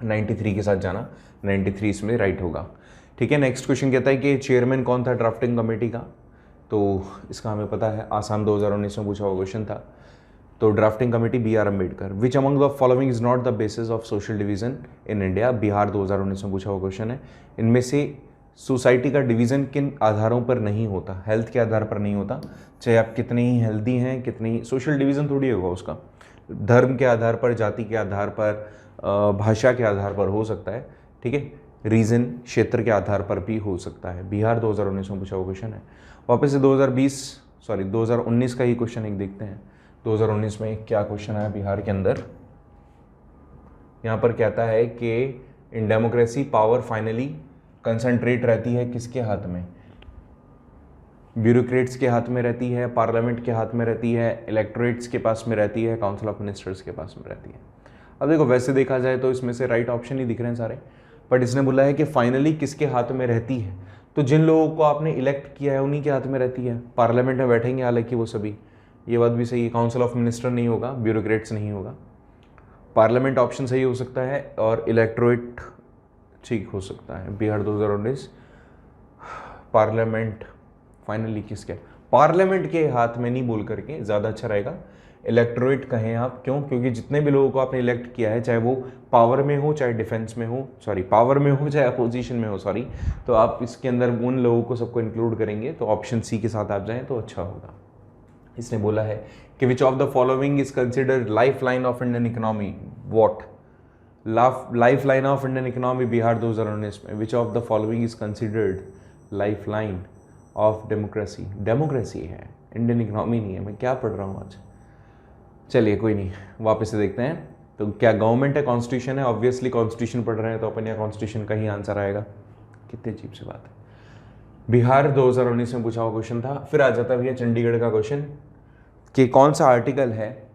93 के साथ जाना, 93 इसमें राइट होगा, ठीक है। नेक्स्ट क्वेश्चन कहता है कि चेयरमैन कौन था ड्राफ्टिंग कमेटी का? तो इसका हमें पता है, आसाम 2019 में पूछा हुआ क्वेश्चन था, तो drafting committee B R. Ambedkar. Which among the following is not the basis of social division in India? Bihar 2019 में पूछा हुआ क्वेश्चन है। इनमें से सोसाइटी का डिवीज़न किन आधारों पर नहीं होता? हेल्थ के आधार पर नहीं होता, चाहे आप कितने ही हेल्दी हैं, कितने ही, सोशल डिवीज़न थोड़ी होगा उसका, धर्म के आधार पर, जाति के आधार पर, भाषा के आधार पर हो सकता है, ठीक है, रीजन, क्षेत्र के आधार पर भी हो सकता है। बिहार 2019 में पूछा हुआ क्वेश्चन है। वापस से 2019 का ही क्वेश्चन एक देखते हैं, 2019 में क्या क्वेश्चन आया बिहार के अंदर। यहाँ पर कहता है कि in democracy power finally concentrate रहती है किसके हाथ में? ब्यूरोक्रेट्स के हाथ में रहती है, पार्लियामेंट के हाथ में रहती है, इलेक्टोरेट्स के पास में रहती है, काउंसिल ऑफ मिनिस्टर्स के पास में रहती है। अब देखो वैसे देखा जाए तो इसमें से राइट ऑप्शन ही दिख रहे हैं सारे, बट इसने बोला है कि फाइनली किसके हाथ में रहती है, तो जिन लोगों को आपने इलेक्ट किया है उन्हीं के हाथ में रहती है। पार्लियामेंट में बैठेंगे हालांकि वो सभी, ये बात भी सही है, काउंसिल ऑफ मिनिस्टर नहीं होगा, ब्यूरोक्रेट्स नहीं होगा, पार्लियामेंट ऑप्शन सही हो सकता है और इलेक्टोरेट ठीक हो सकता है। बिहार 2019 पार्लियामेंट फाइनली किसके? पार्लियामेंट के हाथ में नहीं बोल करके ज़्यादा अच्छा रहेगा, इलेक्टोरेट कहें आप। क्यों? क्योंकि जितने भी लोगों को आपने इलेक्ट किया है, चाहे वो पावर में हो, चाहे डिफेंस में हो, पावर में हो चाहे अपोजिशन में हो, तो आप इसके अंदर उन लोगों को सबको इंक्लूड करेंगे, तो ऑप्शन सी के साथ आप जाएँ तो अच्छा होगा। इसने बोला है कि विच of the following is considered life line of Indian economy? What life line of Indian economy Bihar 2019 में, विच of the following is considered life line of democracy? Democracy है, इंडियन इकोनॉमी नहीं है। मैं क्या पढ़ रहा हूँ आज? चलिए कोई नहीं, वापस से देखते हैं। तो क्या गवर्नमेंट है, कॉन्स्टिट्यूशन है? ऑब्वियसली कॉन्स्टिट्यूशन पढ़ रहे हैं तो अपन यहाँ कॉन्स्टिट्यूशन का ही आंसर आएगा। कितनी अजीब सी बात है। बिहार 2019 में पूछा हुआ क्वेश्चन था। फिर आ जाता भैया चंडीगढ़ का क्वेश्चन कि कौन सा आर्टिकल है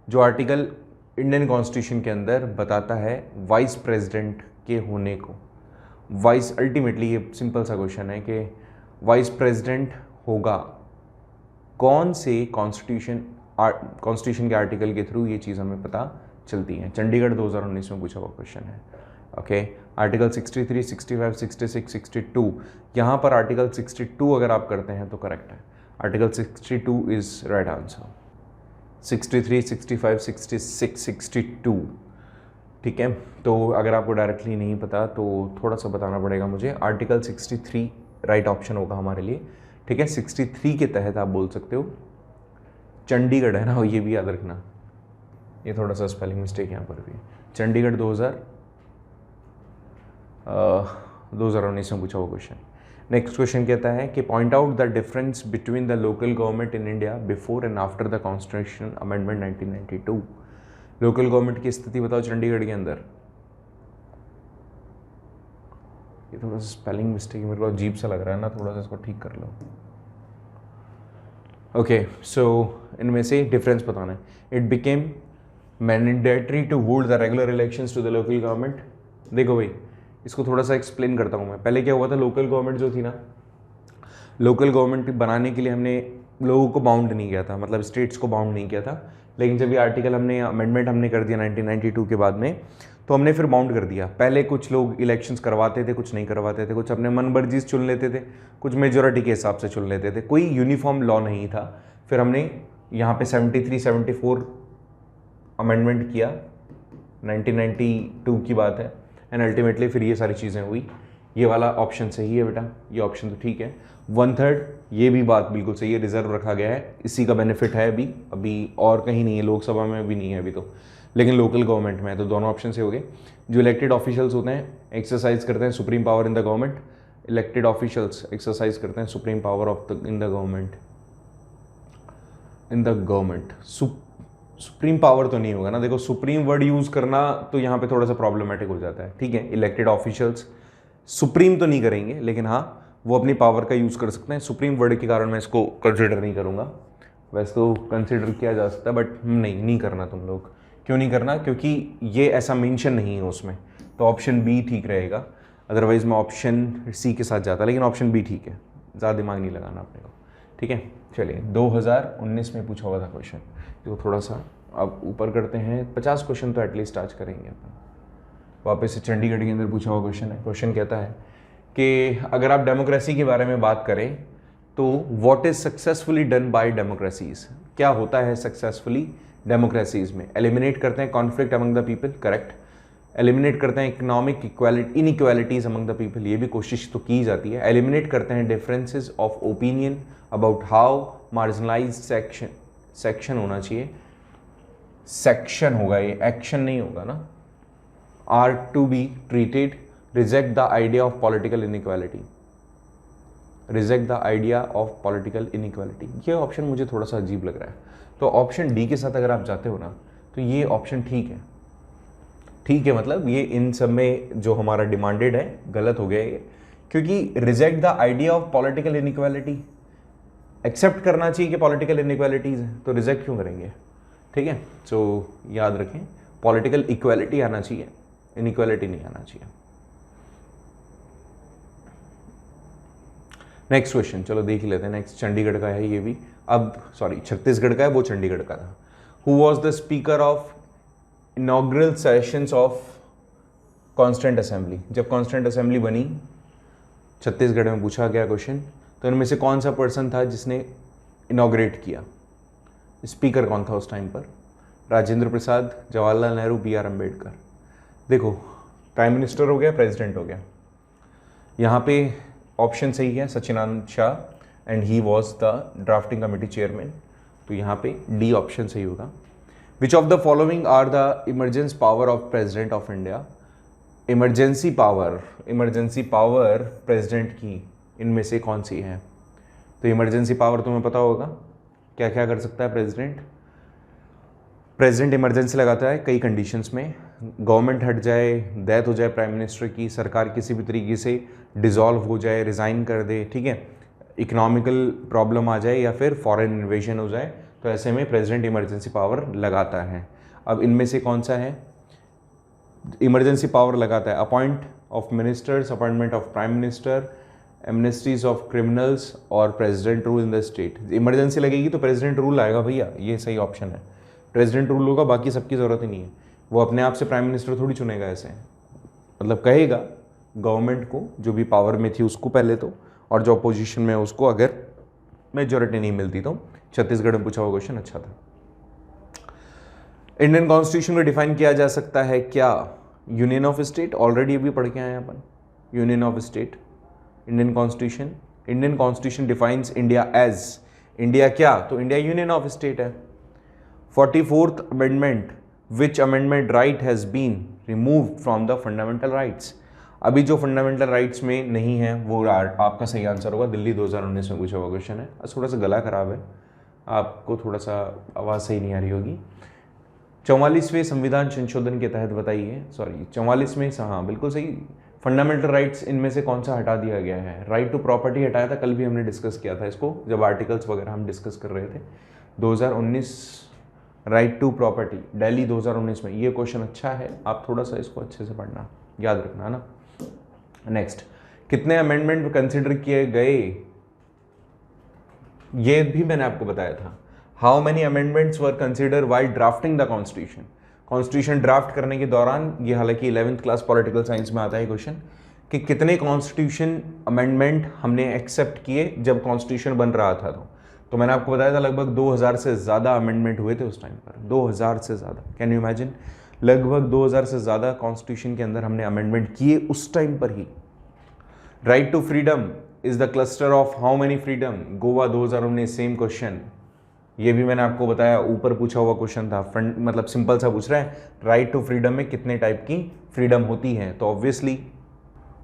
जो आर्टिकल इंडियन कॉन्स्टिट्यूशन के अंदर बताता है वाइस प्रेसिडेंट के होने को। वाइस, अल्टीमेटली ये सिंपल सा क्वेश्चन है कि वाइस प्रेसिडेंट होगा कौन से कॉन्स्टिट्यूशन के आर्टिकल के थ्रू, ये चीज़ हमें पता चलती है। चंडीगढ़ 2019 में पूछा हुआ क्वेश्चन है। ओके, आर्टिकल 63, 65, 66, 62, यहाँ पर आर्टिकल 62 अगर आप करते हैं तो करेक्ट है। Article 62 is right answer. 63, 65, 66, 62, ठीक है। तो अगर आपको डायरेक्टली नहीं पता तो थोड़ा सा बताना पड़ेगा मुझे। आर्टिकल 63 राइट ऑप्शन होगा हमारे लिए, ठीक है। 63 के तहत आप बोल सकते हो चंडीगढ़ है ना, ये भी याद रखना, ये थोड़ा सा स्पेलिंग मिस्टेक यहाँ पर भी। चंडीगढ़ 2019 में पूछा हुआ क्वेश्चन। नेक्स्ट क्वेश्चन कहता है कि point out the difference between the local government in India before and after the constitution amendment 1992। Local government की स्थिति बताओ चंडीगढ़ के अंदर। ये थोड़ा सा स्पेलिंग मिस्टेक मेरे को अजीब सा लग रहा है ना, थोड़ा सा इसको ठीक कर लो। ओके, सो इनमें से डिफरेंस बताना है। It became mandatory to hold the regular elections to the local government. देखो भाई, इसको थोड़ा सा एक्सप्लेन करता हूँ मैं। पहले क्या हुआ था, लोकल गवर्नमेंट जो थी ना, लोकल गवर्नमेंट बनाने के लिए हमने लोगों को बाउंड नहीं किया था, मतलब स्टेट्स को बाउंड नहीं किया था। लेकिन जब ये आर्टिकल अमेंडमेंट हमने कर दिया 1992 के बाद में, तो हमने फिर बाउंड कर दिया। पहले कुछ लोग इलेक्शंस करवाते थे, कुछ नहीं करवाते थे, कुछ अपने मन मर्जी से चुन लेते थे, कुछ मेजोरिटी के हिसाब से चुन लेते थे, कोई यूनिफॉर्म लॉ नहीं था। फिर हमने यहाँ पे 73, 74 अमेंडमेंट किया, 1992 की बात है, एंड अल्टीमेटली फिर ये सारी चीज़ें हुई। ये वाला ऑप्शन सही है बेटा, ये ऑप्शन तो ठीक है। 1/3 ये भी बात बिल्कुल सही है, रिजर्व रखा गया है, इसी का बेनिफिट है अभी और कहीं नहीं है, लोकसभा में भी नहीं है अभी तो, लेकिन लोकल गवर्नमेंट में है। तो दोनों ऑप्शन से हो गए। जो इलेक्टेड ऑफिशियल्स होते हैं एक्सरसाइज करते हैं supreme power in the government. Elected officials exercise करते हैं supreme power in the government. Supreme power तो नहीं होगा ना, देखो सुप्रीम वर्ड यूज करना तो यहाँ पे थोड़ा सा प्रॉब्लमेटिक हो जाता है, ठीक है। इलेक्टेड ऑफिशियल्स सुप्रीम तो नहीं करेंगे, लेकिन हाँ वो अपनी पावर का यूज कर सकते हैं। सुप्रीम वर्ड के कारण मैं इसको कंसिडर नहीं करूँगा, वैसे तो कंसिडर किया जा सकता है, बट नहीं करना तुम लोग। क्यों नहीं करना? क्योंकि ये ऐसा मेंशन नहीं है उसमें, तो ऑप्शन बी ठीक रहेगा। अदरवाइज मैं ऑप्शन सी के साथ जाता, लेकिन ऑप्शन बी ठीक है, ज़्यादा दिमाग नहीं लगाना अपने को, ठीक है। चलिए 2019 में पूछा हुआ था क्वेश्चन, जो थोड़ा सा अब ऊपर करते हैं। 50 क्वेश्चन तो एटलीस्ट आज करेंगे अपन। वापस से चंडीगढ़ के अंदर पूछा हुआ क्वेश्चन है। क्वेश्चन कहता है कि अगर आप डेमोक्रेसी के बारे में बात करें तो what is successfully done by democracies, क्या होता है सक्सेसफुली डेमोक्रेसीज में? एलिमिनेट करते हैं conflict among the people, correct. Eliminate करते हैं economic inequalities among the people, ये भी कोशिश तो की जाती है। एलिमिनेट करते हैं differences of opinion about how marginalise section होना चाहिए, सेक्शन होगा ये, एक्शन नहीं होगा ना। Are to be treated, reject the idea of political inequality, reject the idea of political inequality. ये ऑप्शन मुझे थोड़ा सा अजीब लग रहा है, तो ऑप्शन डी के साथ अगर आप जाते हो ना तो ये ऑप्शन ठीक है। ठीक है मतलब ये इन सब में जो हमारा डिमांडेड है गलत हो गया ये, क्योंकि reject the idea of political inequality, accept करना चाहिए कि पॉलिटिकल इनइक्वालिटीज है, तो रिजेक्ट क्यों करेंगे? ठीक है, तो याद रखें पॉलिटिकल इक्वालिटी आना चाहिए, इनइक्वालिटी नहीं आना चाहिए। नेक्स्ट क्वेश्चन चलो देख लेते हैं। नेक्स्ट चंडीगढ़ का है ये भी, अब सॉरी छत्तीसगढ़ का है, वो चंडीगढ़ का था। Who was the speaker of inaugural sessions of constant assembly? जब कॉन्स्टेंट असेंबली बनी छत्तीसगढ़ में पूछा गया क्वेश्चन, तो इनमें से कौन सा पर्सन था जिसने इनॉग्रेट किया? स्पीकर कौन था उस टाइम पर? Rajendra Prasad, Jawaharlal Nehru, B R Ambedkar. देखो प्राइम मिनिस्टर हो गया, प्रेसिडेंट हो गया, यहाँ पे ऑप्शन सही है Sachinanand Shah and he was the drafting committee chairman, तो यहाँ पे डी ऑप्शन सही होगा। Which of the following are the emergency power of president of India? Emergency power president की इनमें से कौन सी है? तो इमरजेंसी पावर तुम्हें पता होगा क्या क्या कर सकता है प्रेसिडेंट। प्रेसिडेंट इमरजेंसी लगाता है कई कंडीशंस में, गवर्नमेंट हट जाए, डेथ हो जाए प्राइम मिनिस्टर की, सरकार किसी भी तरीके से डिसॉल्व हो जाए, रिज़ाइन कर दे, ठीक है, इकोनॉमिकल प्रॉब्लम आ जाए या फिर फॉरेन इन्वेजन हो जाए, तो ऐसे में प्रेसिडेंट इमरजेंसी पावर लगाता है। अब इनमें से कौन सा है इमरजेंसी पावर लगाता है? Appoint of ministers, appointment of prime minister, amnesties of criminals और president rule in the state. Emergency लगेगी तो प्रेसिडेंट रूल आएगा भैया, ये सही ऑप्शन है। प्रेसिडेंट रूल होगा, बाकी सबकी ज़रूरत ही नहीं है। वो अपने आप से प्राइम मिनिस्टर थोड़ी चुनेगा ऐसे, मतलब कहेगा गवर्नमेंट को जो भी पावर में थी उसको पहले तो, और जो अपोजिशन में है उसको, अगर मेजोरिटी नहीं मिलती तो। छत्तीसगढ़ में पूछा हुआ क्वेश्चन अच्छा था। इंडियन कॉन्स्टिट्यूशन को डिफाइन किया जा सकता है क्या? यूनियन ऑफ स्टेट, ऑलरेडी अभी पढ़ के आए हैं अपन, union of state. Indian constitution defines India as, India क्या? तो इंडिया यूनियन ऑफ स्टेट है। 44th amendment, which amendment right has been removed from the fundamental rights? अभी जो फंडामेंटल राइट्स में नहीं है वो आपका सही आंसर होगा, दिल्ली 2019 में पूछा हुआ क्वेश्चन है। थोड़ा सा गला खराब है, आपको थोड़ा सा आवाज़ सही नहीं आ रही होगी। 44वें संविधान संशोधन के तहत बताइए, सॉरी 44वें, हाँ बिल्कुल सही, फंडामेंटल राइट्स इनमें से कौन सा हटा दिया गया है? राइट टू प्रॉपर्टी हटाया था, कल भी हमने डिस्कस किया था इसको जब आर्टिकल्स वगैरह हम डिस्कस कर रहे थे। 2019 राइट टू प्रॉपर्टी, दिल्ली 2019 में, ये क्वेश्चन अच्छा है, आप थोड़ा सा इसको अच्छे से पढ़ना, याद रखना है ना। नेक्स्ट, कितने अमेंडमेंट कंसिडर किए गए? ये भी मैंने आपको बताया था। How many amendments were consider while drafting the constitution? Constitution draft करने के दौरान, ये हालांकि 11th क्लास पॉलिटिकल साइंस में आता है क्वेश्चन, कि कितने कॉन्स्टिट्यूशन अमेंडमेंट हमने एक्सेप्ट किए जब कॉन्स्टिट्यूशन बन रहा था। तो मैंने आपको बताया था लगभग 2000 से ज़्यादा अमेंडमेंट हुए थे उस टाइम पर, 2000 से ज़्यादा। कैन यू इमेजिन, लगभग 2000 से ज़्यादा कॉन्स्टिट्यूशन के अंदर हमने अमेंडमेंट किए उस टाइम पर ही। Right to freedom is the cluster of how many freedom? Goa 2019, same question, ये भी मैंने आपको बताया, ऊपर पूछा हुआ क्वेश्चन था। फ्रंट मतलब सिंपल सा पूछ रहा है, राइट टू फ्रीडम में कितने टाइप की फ्रीडम होती है? तो ऑब्वियसली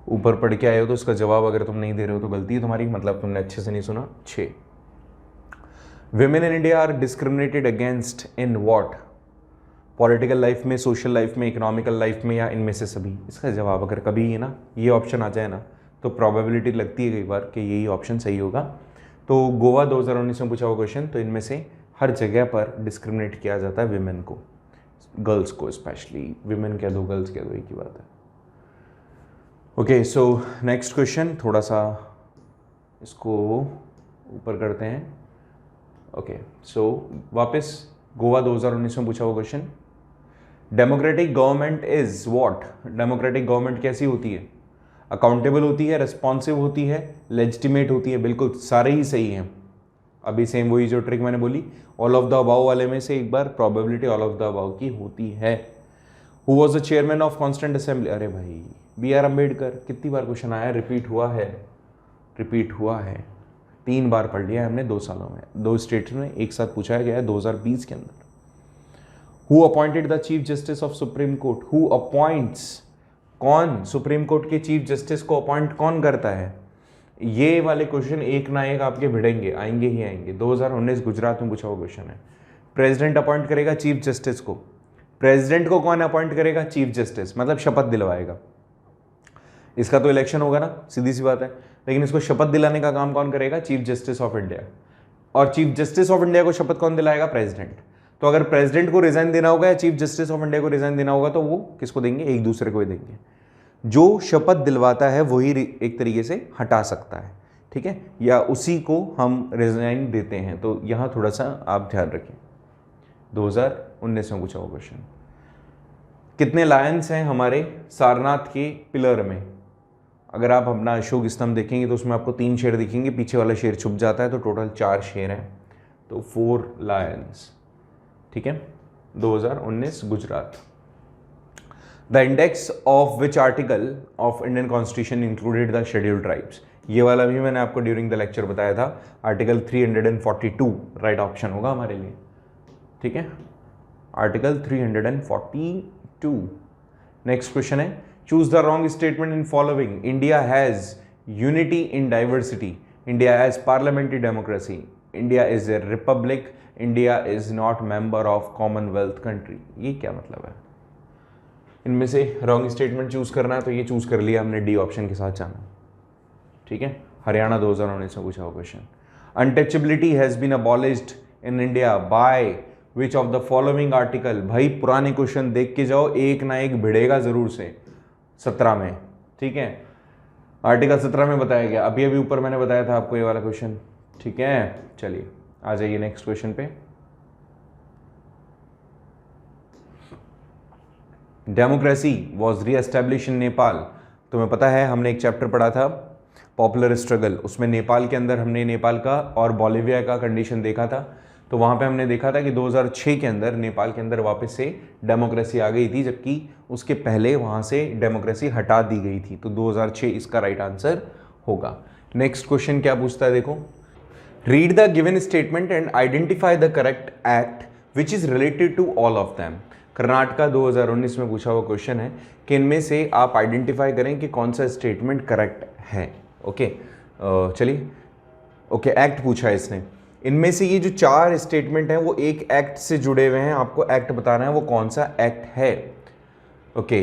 ऊपर पढ़ के आए हो तो उसका जवाब अगर तुम नहीं दे रहे हो तो गलती है तुम्हारी, मतलब तुमने अच्छे से नहीं सुना। 6, women in India are discriminated against in what? Political life में, सोशल लाइफ में, इकोनॉमिकल लाइफ में, या इनमें से सभी? इसका जवाब अगर कभी ये ना ये ऑप्शन आ जाए ना तो प्रोबेबिलिटी लगती है कई बार कि यही ऑप्शन सही होगा। तो गोवा 2019 में पूछा हुआ क्वेश्चन, तो इनमें से हर जगह पर डिस्क्रिमिनेट किया जाता है विमेन को, गर्ल्स को स्पेशली, विमेन कह दो गर्ल्स कह दो एक ही बात है। ओके, सो नेक्स्ट क्वेश्चन, थोड़ा सा इसको ऊपर करते हैं। ओके, सो वापस गोवा 2019 में पूछा हुआ question, democratic government is what? Democratic government कैसी होती है? अकाउंटेबल होती है, रिस्पॉन्सिव होती है, लेजिटिमेट होती है? बिल्कुल सारे ही सही हैं। अभी सेम वही जो ट्रिक मैंने बोली, ऑल ऑफ द अबाव वाले में से एक बार probability all of the above की होती है। Who was the chairman of constituent assembly? अरे भाई BR अम्बेडकर, कितनी बार क्वेश्चन आया, रिपीट हुआ है, 3 बार पढ़ लिया है हमने 2 सालों में, 2 स्टेट्स में एक साथ पूछा गया है 2020 के अंदर। Who appointed the chief justice of supreme court? Who appoints, कौन सुप्रीम कोर्ट के चीफ जस्टिस को अपॉइंट कौन करता है? ये वाले क्वेश्चन एक ना एक आपके भिड़ेंगे, आएंगे ही आएंगे। 2019 गुजरात में पूछा हुआ क्वेश्चन है। प्रेसिडेंट अपॉइंट करेगा चीफ जस्टिस को, प्रेसिडेंट को कौन अपॉइंट करेगा? चीफ जस्टिस, मतलब शपथ दिलवाएगा। इसका तो इलेक्शन होगा ना, सीधी सी बात है, लेकिन इसको शपथ दिलाने का काम कौन करेगा? Chief justice of India. और चीफ जस्टिस ऑफ इंडिया को शपथ कौन दिलाएगा? प्रेसिडेंट। तो अगर प्रेसिडेंट को रिजाइन देना होगा या चीफ जस्टिस ऑफ इंडिया को रिजाइन देना होगा तो वो किसको देंगे? एक दूसरे को ही देंगे। जो शपथ दिलवाता है वही एक तरीके से हटा सकता है, ठीक है, या उसी को हम रिजाइन देते हैं। तो यहाँ थोड़ा सा आप ध्यान रखें। 2019 में पूछा हुआ क्वेश्चन, कितने लायंस हैं हमारे सारनाथ के पिलर में? अगर आप अपना अशोक स्तंभ देखेंगे तो उसमें आपको 3 शेर दिखेंगे, पीछे वाला शेर छुप जाता है, तो टोटल 4 शेर हैं, तो 4 लायंस, ठीक है। 2019 Gujarat. The index of which article of Indian constitution included the scheduled tribes? ये वाला भी मैंने आपको ड्यूरिंग द लेक्चर बताया था। आर्टिकल 342 राइट ऑप्शन होगा हमारे लिए, ठीक है, आर्टिकल 342। नेक्स्ट क्वेश्चन है, choose the wrong statement in following. India has unity in diversity, India has parliamentary democracy, India is a Republic, India is not member of Commonwealth country. ये क्या मतलब है? इनमें से रॉन्ग स्टेटमेंट चूज करना है तो ये चूज कर लिया हमने, डी ऑप्शन के साथ जाना। ठीक है, हरियाणा 2019 में पूछा हुआ question. Untouchability has been abolished in India by which of the following article. भाई पुराने क्वेश्चन देख के जाओ, एक ना एक भिड़ेगा जरूर से 17 में। ठीक है, आर्टिकल 17 में बताया गया, अभी अभी ऊपर मैंने बताया था आपको ये वाला क्वेश्चन। ठीक है, चलिए आ जाइए नेक्स्ट क्वेश्चन पे। डेमोक्रेसी वॉज री एस्टेब्लिश इन नेपाल। तुम्हें पता है हमने एक चैप्टर पढ़ा था पॉपुलर स्ट्रगल, उसमें नेपाल के अंदर हमने नेपाल का और बोलिविया का कंडीशन देखा था। तो वहाँ पे हमने देखा था कि 2006 के अंदर नेपाल के अंदर वापस से डेमोक्रेसी आ गई थी, जबकि उसके पहले वहाँ से डेमोक्रेसी हटा दी गई थी। तो 2006 इसका राइट आंसर होगा। नेक्स्ट क्वेश्चन क्या पूछता है देखो, read the given statement and identify the correct act which is related to all of them. Karnataka 2019 में पूछा हुआ क्वेश्चन है कि इनमें से आप आइडेंटिफाई करें कि कौन सा स्टेटमेंट करेक्ट है। ओके, चलिए ओके, एक्ट पूछा है इसने। इनमें से ये जो 4 स्टेटमेंट हैं वो एक एक्ट से जुड़े हुए हैं, आपको एक्ट बताना है वो कौन सा एक्ट है। Okay,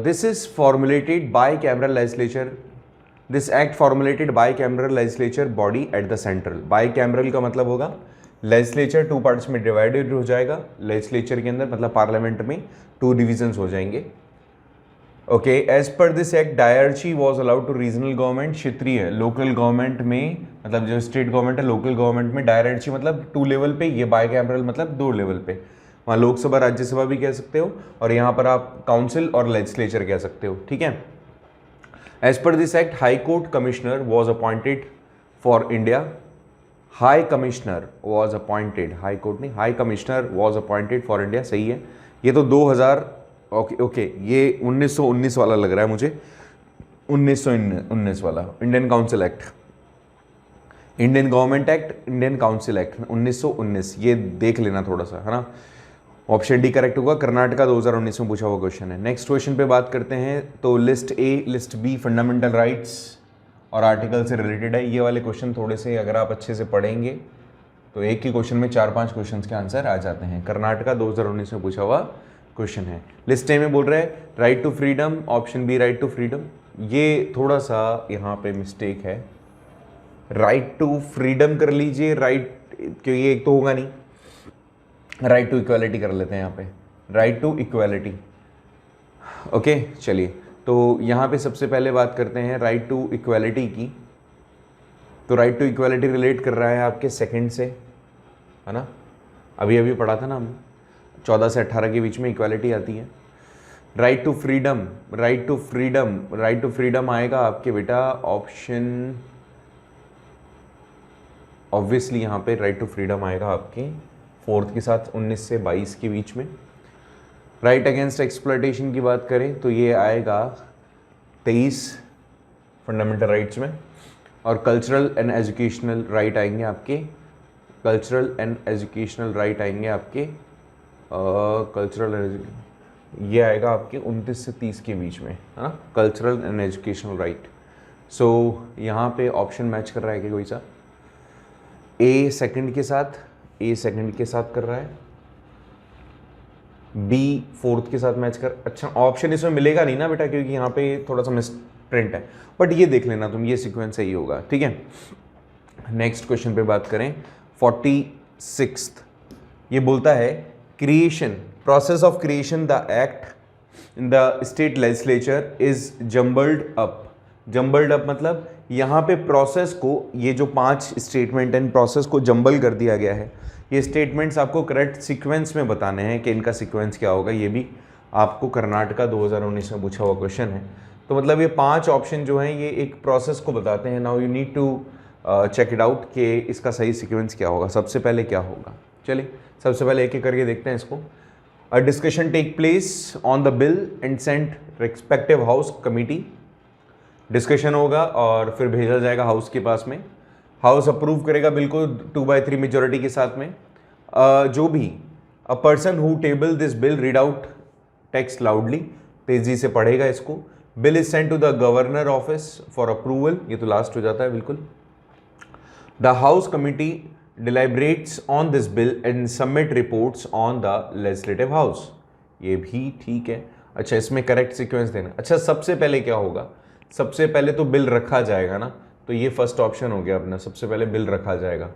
this is formulated by cameral legislature, this act formulated by cameral legislature body at the central. By cameral का मतलब होगा लेजिस्लेचर 2 पार्ट्स में डिवाइडेड हो जाएगा, लेजिस्लेचर के अंदर मतलब पार्लियामेंट में 2 डिविजन्स हो जाएंगे। Okay, as per this act diarchy was allowed to regional government, क्षेत्रीय लोकल गवर्नमेंट में, मतलब जो स्टेट गवर्नमेंट है लोकल गवर्नमेंट में डायरची मतलब 2 लेवल पे, ये बाय कैमरल मतलब 2 लेवल पे। वहाँ लोकसभा राज्यसभा भी कह सकते हो और यहाँ पर आप काउंसिल और लेजिस्लेचर कह सकते हो। ठीक है, as per this act high court commissioner was appointed for India, high commissioner was appointed, high court नहीं, high commissioner was appointed for India. सही है, ये तो 2000 ओके, ये 1919 वाला लग रहा है मुझे, 1919 वाला Indian council act, Indian government act, Indian council act 1919, ये देख लेना थोड़ा सा, है ना। ऑप्शन डी करेक्ट होगा, कर्नाटका 2019 में पूछा हुआ क्वेश्चन है। नेक्स्ट क्वेश्चन पे बात करते हैं, तो list A, list B fundamental rights और आर्टिकल से रिलेटेड है। ये वाले क्वेश्चन थोड़े से अगर आप अच्छे से पढ़ेंगे तो एक ही क्वेश्चन में 4-5 क्वेश्चन के आंसर आ जाते हैं। कर्नाटका 2019 में पूछा हुआ क्वेश्चन है। लिस्ट ए में बोल रहा है right to freedom, option B right to freedom, ये थोड़ा सा यहाँ पे मिस्टेक है, राइट टू फ्रीडम कर लीजिए, राइट, क्योंकि ये एक तो होगा नहीं, राइट टू इक्वालिटी कर लेते हैं यहाँ पे, राइट टू इक्वालिटी। ओके, चलिए, तो यहाँ पे सबसे पहले बात करते हैं राइट टू इक्वालिटी की। तो राइट टू इक्वालिटी रिलेट कर रहा है आपके सेकंड से, है ना, अभी अभी पढ़ा था ना हम, 14 से 18 के बीच में इक्वालिटी आती है। Right to freedom, right to freedom, right to freedom आएगा आपके बेटा ऑप्शन, ऑब्वियसली यहाँ पे राइट टू फ्रीडम आएगा आपके 4th के साथ 19 से 22 के बीच में। राइट अगेंस्ट एक्सप्लॉयटेशन की बात करें तो ये आएगा 23 फंडामेंटल राइट्स में, और कल्चरल एंड एजुकेशनल राइट आएंगे आपके, कल्चरल एंड एजुकेशनल राइट आएंगे आपके कल्चरल, ये आएगा आपके 29 से 30 के बीच में, है ना, कल्चरल एंड एजुकेशनल राइट। सो यहाँ पे ऑप्शन मैच कर रहा है कि कोई सा, ए सेकंड के साथ, ए सेकंड के साथ कर रहा है, बी 4th के साथ मैच कर, अच्छा ऑप्शन इसमें मिलेगा नहीं ना बेटा, क्योंकि यहाँ पे थोड़ा सा मिस प्रिंट है, बट ये देख लेना तुम, ये सीक्वेंस सही होगा। ठीक है, नेक्स्ट क्वेश्चन पे बात करें, 46th, ये बोलता है creation, process of creation the act in the state legislature is jumbled up. Jumbled up मतलब यहाँ पे प्रोसेस को, ये जो 5 स्टेटमेंट हैं, प्रोसेस को जम्बल कर दिया गया है। ये स्टेटमेंट्स आपको करेक्ट सीक्वेंस में बताने हैं कि इनका सीक्वेंस क्या होगा, ये भी आपको कर्नाटका 2019 में पूछा हुआ क्वेश्चन है। तो मतलब ये 5 ऑप्शन जो हैं ये एक प्रोसेस को बताते हैं। Now you need to check it out कि इसका सही सीक्वेंस क्या होगा, सबसे पहले क्या होगा। चलिए सबसे पहले एक एक करके देखते हैं इसको। A discussion take place on the bill and sent respective house committee. Discussion होगा और फिर भेजा जाएगा हाउस के पास में, हाउस अप्रूव करेगा बिल्कुल 2/3 मेजोरिटी के साथ में। जो भी a person who table this bill read out text loudly, तेजी से पढ़ेगा इसको। Bill is sent to the governor office for approval, ये तो लास्ट हो जाता है बिल्कुल। The house committee deliberates on this bill and submit reports on the legislative house, ये भी ठीक है। अच्छा, इसमें करेक्ट सीक्वेंस देना। अच्छा, सबसे पहले क्या होगा? सबसे पहले तो बिल रखा जाएगा ना, तो ये फर्स्ट ऑप्शन हो गया अपना, सबसे पहले बिल रखा जाएगा।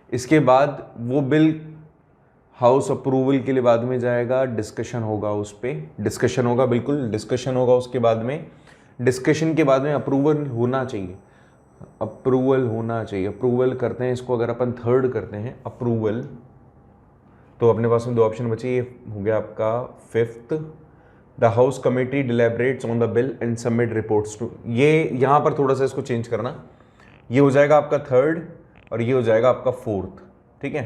इसके बाद वो बिल हाउस अप्रूवल के लिए बाद में जाएगा, डिस्कशन होगा, उस पर डिस्कशन होगा, बिल्कुल डिस्कशन होगा। उसके बाद में डिस्कशन के बाद में अप्रूवल होना चाहिए, अप्रूवल होना चाहिए। अप्रूवल करते हैं इसको, अगर अपन थर्ड करते हैं अप्रूवल, तो अपने पास में दो ऑप्शन बचे, ये हो गया आपका fifth. The house committee deliberates on the bill and submit reports to, ये यहाँ पर थोड़ा सा इसको चेंज करना, ये हो जाएगा आपका थर्ड और ये हो जाएगा आपका फोर्थ, ठीक है,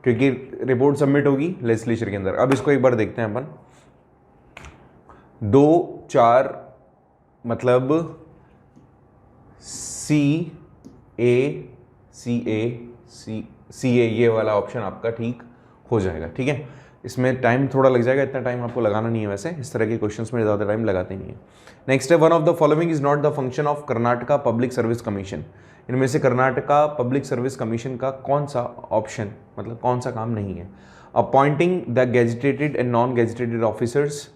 क्योंकि रिपोर्ट सबमिट होगी लेजिस्लेचर के अंदर। अब इसको एक बार देखते हैं अपन, 2-4 मतलब सी ए ये वाला ऑप्शन आपका ठीक हो जाएगा, ठीक है। इसमें टाइम थोड़ा लग जाएगा, इतना टाइम आपको लगाना नहीं है, वैसे इस तरह के क्वेश्चंस में ज़्यादा टाइम लगाते नहीं है। नेक्स्ट है, one of the following is not the function of Karnataka public service commission. इनमें से कर्नाटका पब्लिक सर्विस कमीशन का कौन सा ऑप्शन, मतलब कौन सा काम नहीं है? Appointing the gazetted and non gazetted officers,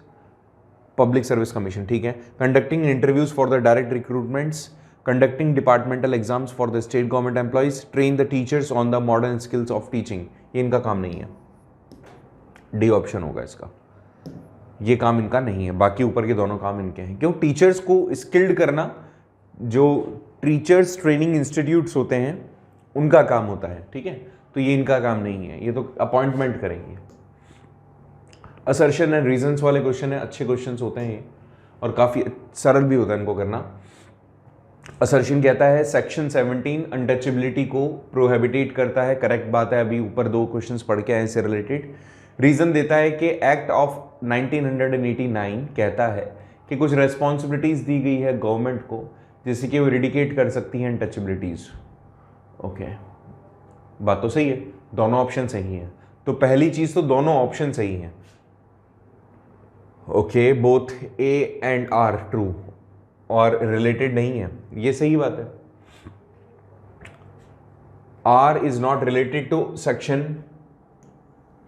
public service commission, ठीक है। Conducting interviews for the direct recruitments, conducting departmental exams for the state government employees, train the teachers on the modern skills of teaching, ये इनका काम नहीं है। D option होगा इसका, ये काम इनका नहीं है। बाकी ऊपर के दोनों काम इनके हैं। क्यों? टीचर्स को स्किल्ड करना जो टीचर्स ट्रेनिंग इंस्टीट्यूट्स होते हैं उनका काम होता है, ठीक है, तो ये इनका काम नहीं है, ये तो अपॉइंटमेंट करेंगे। असर्शन एंड रीजंस वाले क्वेश्चन है, अच्छे क्वेश्चंस होते हैं ये और काफ़ी सरल भी होता है इनको करना। असर्शन कहता है सेक्शन 17 अनटचेबिलिटी को प्रोहिबिटेट करता है, करेक्ट बात है, अभी ऊपर दो क्वेश्चंस पढ़ के आए इससे रिलेटेड। रीज़न देता है कि एक्ट ऑफ 1989 कहता है कि कुछ रेस्पॉन्सिबिलिटीज़ दी गई है गवर्नमेंट को जैसे कि वो इरेडिकेट कर सकती हैं अनटचेबिलिटीज़। ओके, बात तो सही है, दोनों ऑप्शन सही हैं। तो पहली चीज़ तो दोनों ऑप्शन सही हैं। Okay, both A and R true, और रिलेटेड नहीं है, ये सही बात है। R is not related to section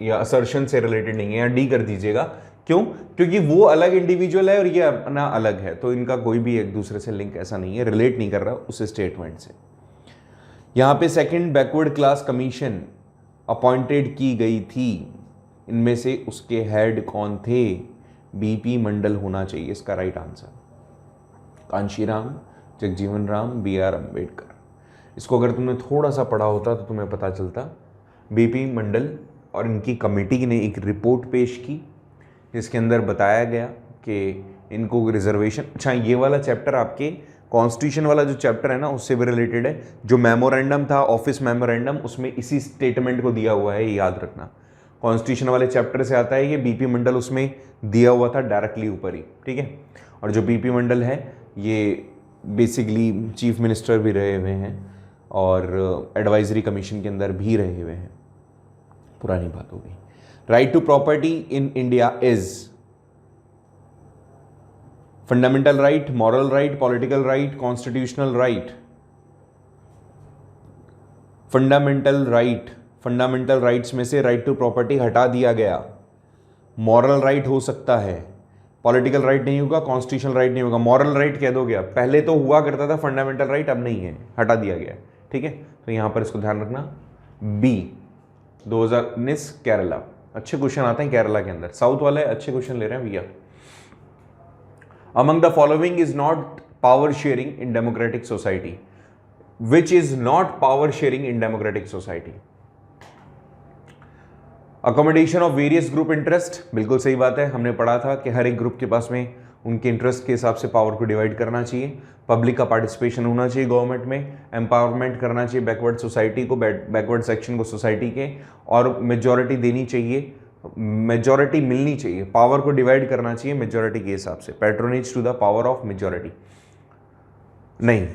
या असर्शन से रिलेटेड नहीं है, या डी कर दीजिएगा। क्यों? क्योंकि वो अलग इंडिविजुअल है और ये अपना अलग है, तो इनका कोई भी एक दूसरे से लिंक ऐसा नहीं है, रिलेट नहीं कर रहा उस स्टेटमेंट से। यहां पे second backward class commission appointed की गई थी, इनमें से उसके हेड कौन थे? बीपी मंडल होना चाहिए इसका right answer. Kanshiram, Jagjivan Ram, BR Ambedkar. इसको अगर तुमने थोड़ा सा पढ़ा होता तो तुम्हें पता चलता। बीपी मंडल और इनकी कमेटी ने एक रिपोर्ट पेश की जिसके अंदर बताया गया कि इनको रिजर्वेशन, अच्छा ये वाला चैप्टर आपके कॉन्स्टिट्यूशन वाला जो चैप्टर है ना उससे भी रिलेटेड है। जो मेमोरेंडम था, ऑफिस मेमोरेंडम, उसमें इसी स्टेटमेंट को दिया हुआ है, ये याद रखना। कॉन्स्टिट्यूशन वाले चैप्टर से आता है ये, बीपी मंडल उसमें दिया हुआ था डायरेक्टली ऊपर ही, ठीक है। और जो बीपी मंडल है ये बेसिकली चीफ मिनिस्टर भी रहे हुए हैं और एडवाइजरी कमीशन के अंदर भी रहे हुए हैं, पुरानी बात हो गई। Right to property in India is fundamental right, moral right, political right, constitutional right. Fundamental right, fundamental rights में से राइट टू प्रॉपर्टी हटा दिया गया। मॉरल राइट हो सकता है, पॉलिटिकल राइट नहीं होगा, कॉन्स्टिट्यूशनल राइट नहीं होगा, मॉरल राइट कह दोगे आप। पहले तो हुआ करता था फंडामेंटल राइट, अब नहीं है, हटा दिया गया, ठीक है। तो यहां पर इसको ध्यान रखना। बी 2019 केरला, अच्छे क्वेश्चन आते हैं केरला के अंदर, साउथ वाले अच्छे क्वेश्चन ले रहे हैं भैया। Among the following is not power sharing in democratic society, which is not power sharing in democratic society? Accommodation of various group interest, बिल्कुल सही बात है, हमने पढ़ा था कि हर एक ग्रुप के पास में उनके इंटरेस्ट के हिसाब से पावर को डिवाइड करना चाहिए। पब्लिक का पार्टिसिपेशन होना चाहिए गवर्नमेंट में, एम्पावरमेंट करना चाहिए बैकवर्ड सोसाइटी को, बैकवर्ड सेक्शन को सोसाइटी के, और मेजॉरिटी देनी चाहिए, मेजॉरिटी मिलनी चाहिए, पावर को डिवाइड करना चाहिए मेजॉरिटी के हिसाब से। Patronage to the power of majority नहीं,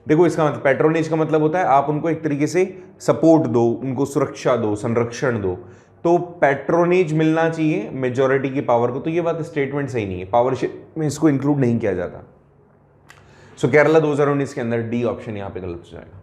देखो इसका मतलब पैट्रोनेज का मतलब होता है आप उनको एक तरीके से सपोर्ट दो, उनको सुरक्षा दो, संरक्षण दो, तो पैट्रोनेज मिलना चाहिए मेजॉरिटी की पावर को। तो ये बात स्टेटमेंट सही नहीं है, पावर में इसको इंक्लूड नहीं किया जाता। सो केरला 2019 के अंदर डी ऑप्शन यहां पे गलत हो जाएगा।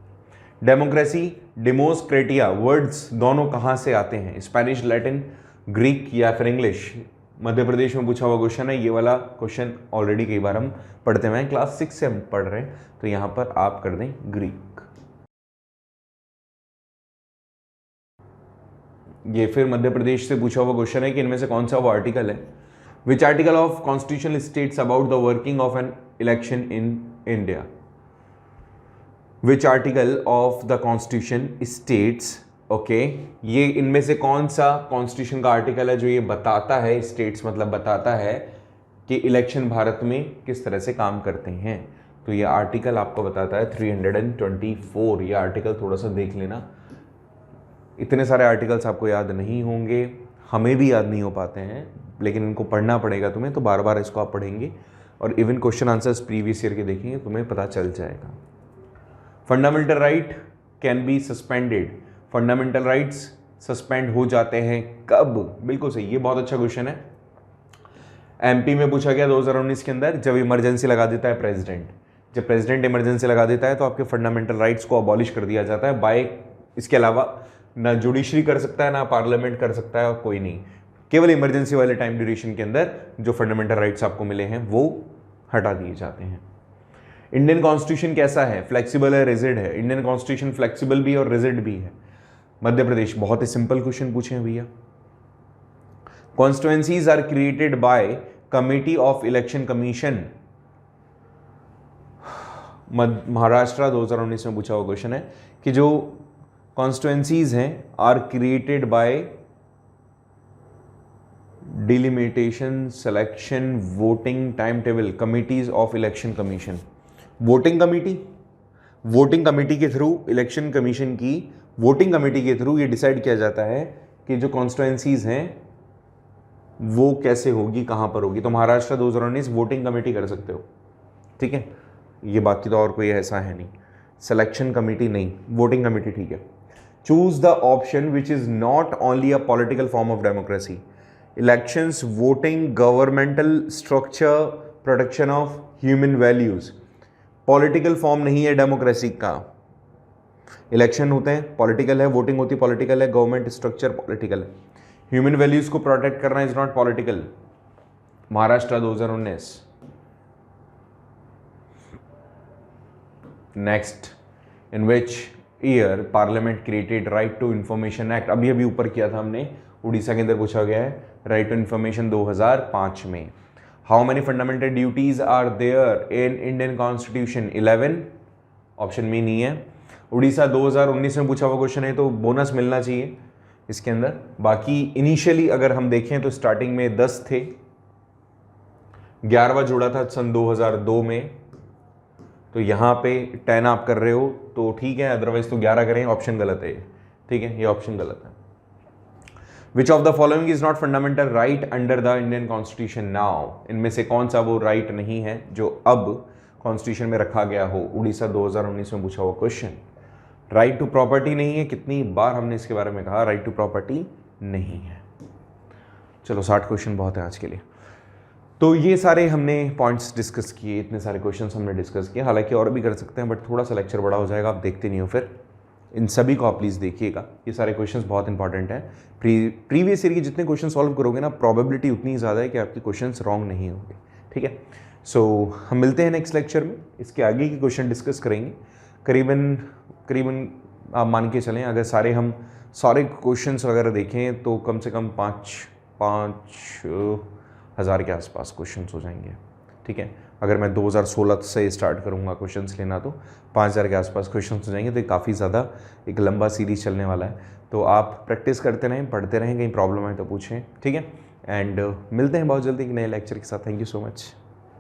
डेमोक्रेसी, डेमोक्रेटिया, वर्ड्स दोनों कहां से आते हैं? स्पेनिश, लैटिन, ग्रीक या फिर इंग्लिश? मध्य प्रदेश में पूछा हुआ क्वेश्चन है। ये वाला क्वेश्चन ऑलरेडी कई बार हम पढ़ते हुए हैं, क्लास 6 से हम पढ़ रहे हैं, तो यहाँ पर आप कर दें ग्रीक। ये फिर मध्य प्रदेश से पूछा हुआ क्वेश्चन है कि इनमें से कौन सा वो आर्टिकल है, which article of constitution states about the working of an election in India. Which article of the constitution states, okay, ये इनमें से कौन सा कॉन्स्टिट्यूशन का आर्टिकल है जो ये बताता है, स्टेट्स मतलब बताता है कि इलेक्शन भारत में किस तरह से काम करते हैं। तो ये आर्टिकल आपको बताता है 324। ये आर्टिकल थोड़ा सा देख लेना, इतने सारे आर्टिकल्स आपको याद नहीं होंगे, हमें भी याद नहीं हो पाते हैं, लेकिन इनको पढ़ना पड़ेगा तुम्हें, तो बार बार इसको आप पढ़ेंगे और even question answers previous year के देखेंगे, तुम्हें पता चल जाएगा। Fundamental right can be suspended. Fundamental rights suspend हो जाते हैं कब? बिल्कुल सही, ये बहुत अच्छा क्वेश्चन है। एमपी में पूछा गया 2019 के अंदर, जब इमरजेंसी लगा देता है प्रेसिडेंट। जब प्रेसिडेंट इमरजेंसी लगा देता है तो आपके फंडामेंटल राइट्स को अबॉलिश कर दिया जाता है बाय, इसके अलावा ना जुडिशरी कर सकता है, ना पार्लियामेंट कर सकता है, और कोई नहीं, केवल इमरजेंसी वाले टाइम ड्यूरेशन के अंदर जो फंडामेंटल राइट्स आपको मिले हैं वो हटा दिए जाते हैं। इंडियन कॉन्स्टिट्यूशन कैसा है? फ्लेक्सिबल है, रिजिड है? इंडियन कॉन्स्टिट्यूशन फ्लेक्सिबल भी और रिजिड भी है। मध्य प्रदेश, बहुत ही सिंपल क्वेश्चन पूछे हैं भैया। Constituencies are created by committee of election commission. Maharashtra 2019 में पूछा हुआ क्वेश्चन है कि जो कॉन्स्टिट्यूएंसीज हैं are created by delimitation, selection, voting, time table, committees of election commission. Voting committee के थ्रू, इलेक्शन कमीशन की वोटिंग कमेटी के थ्रू ये डिसाइड किया जाता है कि जो कॉन्स्टिट्यूएंसीज हैं वो कैसे होगी, कहां पर होगी। तो महाराष्ट्र 2019 वोटिंग कमेटी कर सकते हो, ठीक है, ये बाकी तो और कोई ऐसा है नहीं। सिलेक्शन कमेटी नहीं, वोटिंग कमेटी ठीक है। Choose the option which is not only a political form of democracy. Elections, voting, governmental structure, protection of human values. Political form नहीं है डेमोक्रेसी का। इलेक्शन होते हैं पॉलिटिकल है, वोटिंग होती है पॉलिटिकल है, गवर्नमेंट स्ट्रक्चर पॉलिटिकल है, ह्यूमन वैल्यूज को प्रोटेक्ट करना is not political. Maharashtra 2019। Next, in which year parliament created right to information act. अभी अभी ऊपर किया था हमने, उड़ीसा के अंदर पूछा गया है, राइट टू इंफॉर्मेशन 2005 में। How many fundamental duties are there in Indian constitution? 11। Option में नहीं है। उड़ीसा 2019 में पूछा हुआ क्वेश्चन है, तो बोनस मिलना चाहिए इसके अंदर। बाकी इनिशियली अगर हम देखें तो स्टार्टिंग में 10 थे, 11वां जोड़ा था सन 2002 में, तो यहाँ पे 10 आप कर रहे हो तो ठीक है, अदरवाइज तो 11 करें, ऑप्शन गलत है, ठीक है, ये ऑप्शन गलत है। विच of the following is not fundamental right under the Indian constitution now. इनमें से कौन सा वो राइट नहीं है जो अब कॉन्स्टिट्यूशन में रखा गया हो? उड़ीसा 2019 में पूछा हुआ क्वेश्चन। राइट टू प्रॉपर्टी नहीं है, कितनी बार हमने इसके बारे में कहा, राइट टू प्रॉपर्टी नहीं है। चलो 60 क्वेश्चन बहुत है आज के लिए। तो ये सारे हमने पॉइंट्स डिस्कस किए, इतने सारे क्वेश्चंस हमने डिस्कस किए, हालांकि और भी कर सकते हैं बट थोड़ा सा लेक्चर बड़ा हो जाएगा, आप देखते नहीं हो फिर। इन सभी को आप प्लीज़ देखिएगा, ये सारे क्वेश्चंस बहुत इंपॉर्टेंट हैं। प्रीवियस ईयर के जितने क्वेश्चन सॉल्व करोगे ना, प्रोबेबिलिटी उतनी ज़्यादा है कि आपके क्वेश्चंस रॉन्ग नहीं होंगे, ठीक है। सो हम मिलते हैं नेक्स्ट लेक्चर में, इसके आगे के क्वेश्चन डिस्कस करेंगे। करीबन आप मान के चलें, अगर सारे क्वेश्चंस वगैरह देखें तो कम से कम 5,000 के आसपास क्वेश्चंस हो जाएंगे, ठीक है। अगर मैं 2016 से स्टार्ट करूंगा क्वेश्चंस लेना तो 5,000 के आसपास क्वेश्चंस हो जाएंगे। तो ये काफ़ी ज़्यादा एक लंबा सीरीज़ चलने वाला है, तो आप प्रैक्टिस करते रहें, पढ़ते रहें, कहीं प्रॉब्लम है तो पूछें, ठीक है। एंड मिलते हैं बहुत जल्दी एक नए लेक्चर के साथ। Thank you so much.